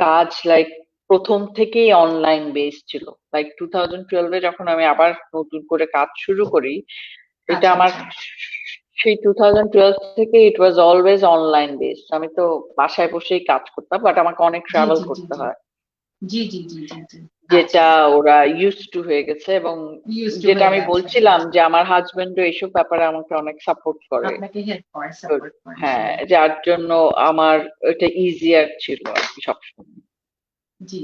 কাজ লাইক প্রথম থেকেই অনলাইন বেস ছিল। লাইক 2012-এ যখন আমি আবার নতুন করে কাজ শুরু করি, এটা আচ্ছা আমার আচ্ছা। সেই 2012 থেকে ইট ওয়াজ অলওয়েজ অনলাইন বেসড। আমি তো বাসায় বসেই কাজ করতাম, বাট আমাকে অনেক জি ট্রাভেল জি জি করতে জি হয়, জি জি জি জি জি। আচ্ছা, যেটা ওরা ইউজ টু হয়ে গেছে। এবং ইউজ টু যেটা হয়ে আমি গেছে। বলছিলাম আচ্ছা, যে আমার হাজবেন্ডও এইসব ব্যাপারে আমাকে অনেক সাপোর্ট করে। আপনাকে হেল্প করে, তো সাপোর্ট করে। হ্যাঁ, হ্যাঁ যার জন্য আমার এটা ইজিয়ার ছিল আর কি সবসময়। জি।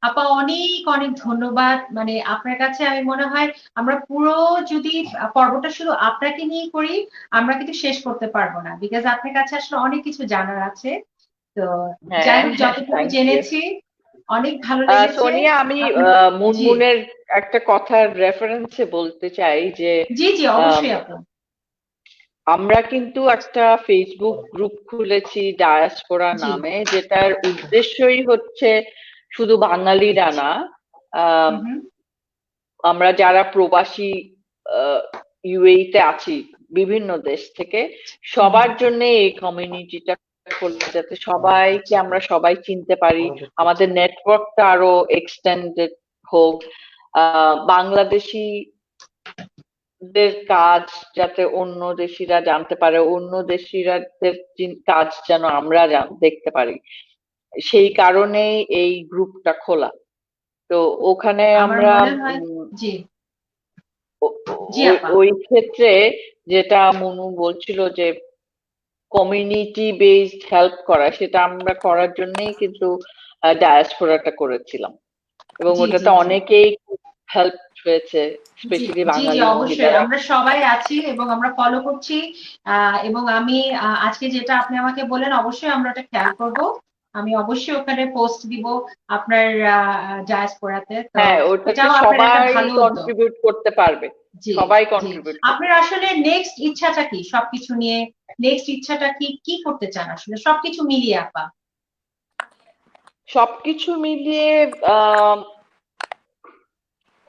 আপা অনেক অনেক ধন্যবাদ। মানে আপনার কাছে আমি মনে হয় আমরা পুরো যদি পর্বটা শুধু আপনাকে নিয়ে করি, আমরা কিন্তু শেষ করতে পারবো না। বিকজ আপনার কাছে আসলে অনেক কিছু জানার আছে। তো যাই হ্যাঁ, হোক যতটুকু থ্যাংক ইউ। জেনেছি অনেক ভালো লেগেছে। সোনিয়া, আমি আপনি জি মুনমুনের একটা কথার রেফারেন্সে বলতে চাই যে জি জি আম, অবশ্যই আপা। আমরা কিন্তু একটা ফেসবুক গ্রুপ খুলেছি ডায়াসপোরা জি। নামে, যেটার উদ্দেশ্যই হচ্ছে শুধু বাঙালিরা না, আম, হুম হুম। আমরা যারা প্রবাসী ইউএই তে আছি বিভিন্ন দেশ থেকে, হুম হুম। সবার জন্য এই কমিউনিটিটা খোলা, যাতে সবাইকে আমরা সবাই চিনতে পারি, আমাদের নেটওয়ার্কটা আরো এক্সটেন্ডেড হোক, বাংলাদেশি দের কাজ যাতে অন্য দেশিরা জানতে পারে, অন্য দেশিরাদের কাজ যেন আমরা দেখতে পারি, সেই কারণেই এই গ্রুপটা খোলা। তো ওখানে আমার আমরা মনে হয় জি জি আপা। ওই ক্ষেত্রে যেটা মনু বলছিল যে কমিউনিটি বেসড হেল্প করা, সেটা আমরা করার জন্যই কিন্তু ডায়াসপোরাটা করেছিলাম, এবং জি জি ওটাতে জি অনেকেই হেল্প হয়েছে, জি স্পেশালি জি জি বাঙালি অবশ্যই মহিলারা। আমরা সবাই আছি এবং আমরা ফলো করছি। এবং আমি আজকে যেটা আপনি আমাকে বলেন অবশ্যই আমরা ওটা খেয়াল করব। আমি অবশ্যই ওখানে পোস্ট দিব আপনার ডায়াসপোরাতে। তো হ্যাঁ, ওটাতে এটাও আপনার একটা সবাই ভালো উদ্যোগ। কন্ট্রিবিউট করতে পারবে, জি সবাই জি। কন্ট্রিবিউট আপনার করতে পারবে। আসলে নেক্সট ইচ্ছাটা কি সবকিছু নিয়ে? নেক্সট ইচ্ছাটা কি, কি করতে চান আসলে সবকিছু মিলিয়ে আপা? সবকিছু মিলিয়ে আহ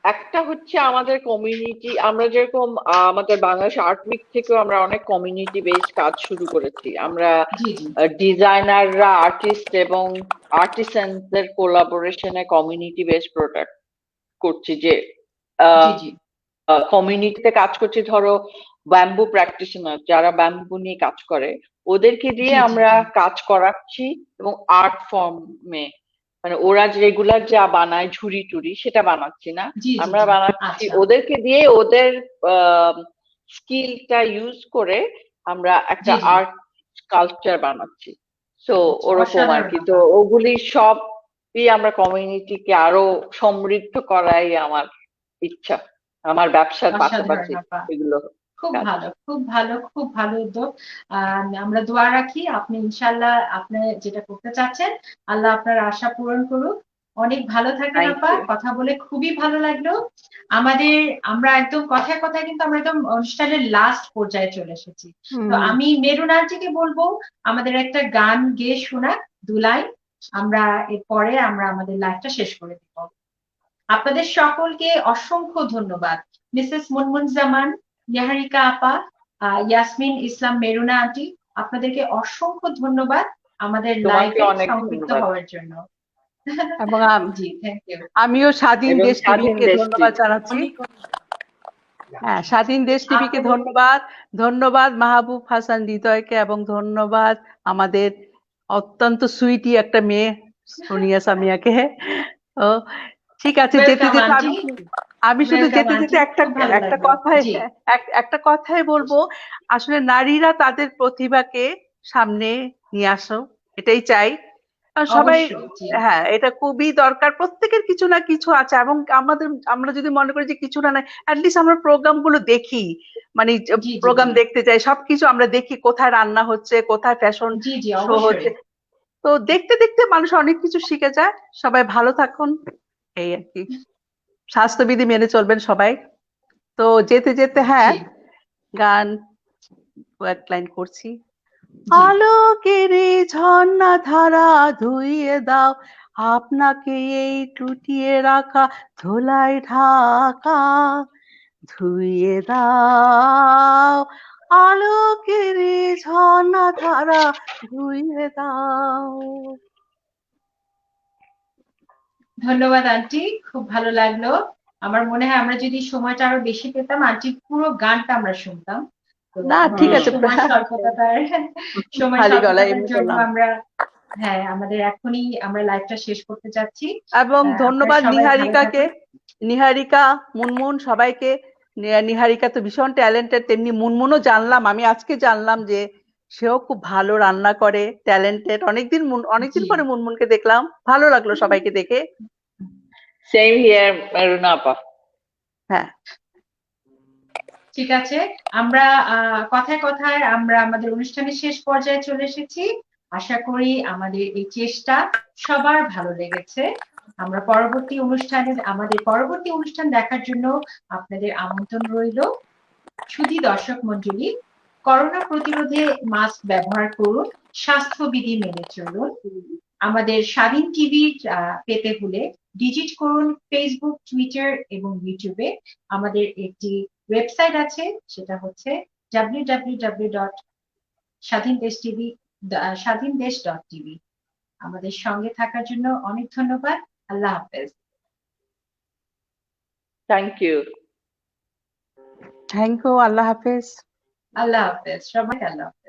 একটা হচ্ছে আমাদের কমিউনিটি, আমরা যেরকম আমাদের বাংলাদেশ আর্ট উইক থেকেও আমরা অনেক কমিউনিটি বেসড কাজ শুরু করেছি। আমরা জি জি ডিজাইনাররা, আর্টিস্ট এবং আর্টিসানদের কোলাবোরেশনে কমিউনিটি বেসড প্রোডাক্ট করছি, যে জি জি কমিউনিটিতে কাজ করছি। ধরো ব্যাম্বু প্র্যাকটিশনার যারা ব্যাম্বু নিয়ে কাজ করে, ওদেরকে দিয়ে জি জি আমরা জি কাজ করাচ্ছি, এবং আর্ট ফর্মে, মানে ওরা রেগুলার যা বানায় ঝুড়ি টুড়ি সেটা বানাচ্ছি না, জি জি আমরা জি বানাচ্ছি আচ্ছা ওদেরকে দিয়ে, ওদের স্কিলটা ইউজ করে আমরা একটা জি জি আর্ট কালচার বানাচ্ছি। তো আচ্ছা ওরকম আর অসাধারণ কি। তো আপা। ওগুলি সবই আমরা কমিউনিটিকে আরো সমৃদ্ধ করাই আমার ইচ্ছা, আমার ব্যবসার অসাধারণ পাশাপাশি আপা। এগুলো খুব কাজ। ভালো, খুব ভালো, খুব ভালো উদ্যোগ। আমরা দোয়া রাখি আপনি ইনশাল্লাহ আপনি যেটা করতে চাচ্ছেন আল্লাহ আপনার আশা পূরণ করুক। অনেক ভালো থাকেন থ্যাংক আপা, ইউ। কথা বলে খুবই ভালো লাগলো। আমাদের আমরা একদম কথায় কথায় কিন্তু আমরা একদম অনুষ্ঠানের লাস্ট পর্যায়ে চলে এসেছি। তো হুম। আমি মেরুন আন্টিকে বলবো আমাদের একটা গান গেয়ে শোনাক, 2 লাইন। আমরা এরপরে আমরা আমাদের লাইভটা শেষ করে দিব। আপনাদের সকলকে অসংখ্য ধন্যবাদ। মিসেস মুনমুন জামান, নিহারিকা আপা, ইয়াসমিন ইসলাম, মেরুনা আন্টি, আপনাদেরকে অসংখ্য ধন্যবাদ আমাদের তোমাকে লাইভে অনেক সংযুক্ত ধন্যবাদ। হওয়ার জন্য। এবং জি থ্যাংক ইউ। আমিও স্বাধীন এবং দেশ স্বাধীন টিভিকে দেশটি। ধন্যবাদ জানাচ্ছি। অনেক হ্যাঁ, স্বাধীন দেশ টিভিকে আপনাদের ধন্যবাদ। ধন্যবাদ মাহবুব হাসান হৃদয়কে, এবং ধন্যবাদ আমাদের অত্যন্ত সুইটি একটা মেয়ে সোনিয়া সামিয়াকে। ও ঠিক আছে, যেতে ওয়েলকাম যেতে আন্টি, আমি আমি শুধু ওয়েলকাম যেতে যেতে আন্টি, একটা খুব ভালো একটা লাগলো। কথাই জি একটা কথাই বলবো। আসলে নারীরা তাদের প্রতিভাকে সামনে নিয়ে আসো, এটাই চাই। আর সবাই, অবশ্যই জি হ্যাঁ, এটা খুবই দরকার। প্রত্যেকের কিছু না কিছু আছে, এবং আমরা যদি মনে করি যে কিছু না নাই, অ্যাটলিস্ট আমরা প্রোগ্রাম গুলো দেখি, মানে জি জি প্রোগ্রাম জি দেখতে চাই, সবকিছু আমরা দেখি, কোথায় রান্না হচ্ছে, কোথায় ফ্যাশন জি জি শো অবশ্যই। হচ্ছে। তো দেখতে দেখতে মানুষ অনেক কিছু শিখে যায়। সবাই ভালো থাকুন, এই আর কি। স্বাস্থ্যবিধি মেনে চলবেন সবাই। তো যেতে যেতে, হ্যাঁ, জি গান কয়েক লাইন করছি। জি আলোকের এই ঝর্ণা ধারা ধুইয়ে দাও আপনাকে এই টুটিয়ে রাখা ধুলায় ঢাকা, ধুইয়ে দাও আলোকের এই ঝর্ণা ধারা ধুইয়ে দাও। ধন্যবাদ আন্টি, খুব ভালো লাগলো। আমার মনে হয় আমরা যদি সময়টা আরো বেশি পেতাম আন্টি পুরো গানটা আমরা শুনতাম। তো না, ঠিক আমাদের আছে। সময় খালি গলায় স্বল্পতার এমনি জন্য বললাম। আমরা হ্যাঁ আমাদের এখনই আমরা লাইভটা শেষ করতে যাচ্ছি। এবং আপনারা ধন্যবাদ সবাই ভালো নিহারিকাকে, থাকুন। নিহারিকা, মুনমুন, সবাইকে। নিহারিকা তো ভীষণ ট্যালেন্টেড, তেমনি মুনমুনও জানলাম, আমি আজকে জানলাম যে সেও খুব ভালো রান্না করে, ট্যালেন্টেড। অনেকদিন জি পরে মুনমুনকে দেখলাম, ভালো লাগলো সবাইকে দেখে। সেম হিয়ার মেরুনা আপা। হ্যাঁ, ঠিক আছে, আমরা কথায় কথায় আমরা আমাদের অনুষ্ঠানের শেষ পর্যায়ে চলে এসেছি। আশা করি আমাদের এই চেষ্টা সবার ভালো লেগেছে। আমাদের পরবর্তী অনুষ্ঠান দেখার জন্য আপনাদের আমন্ত্রণ রইল। সুধী দর্শক মণ্ডলী, করোনা প্রতিরোধে মাস্ক ব্যবহার করুন, স্বাস্থ্যবিধি মেনে চলুন। আমাদের স্বাধীন টিভি পেতে হলে ভিজিট করুন ফেসবুক, টুইটার এবং ইউটিউবে। আমাদের একটি ওয়েবসাইট আছে, সেটা হচ্ছে www.স্বাধীনদেশ.tv। আমাদের সঙ্গে থাকার জন্য অনেক ধন্যবাদ। আল্লাহ হাফেজ। Thank you. Thank you. আল্লাহ হাফেজ। আল্লাহ হাফেজ সবাই, আল্লাহ হাফেজ।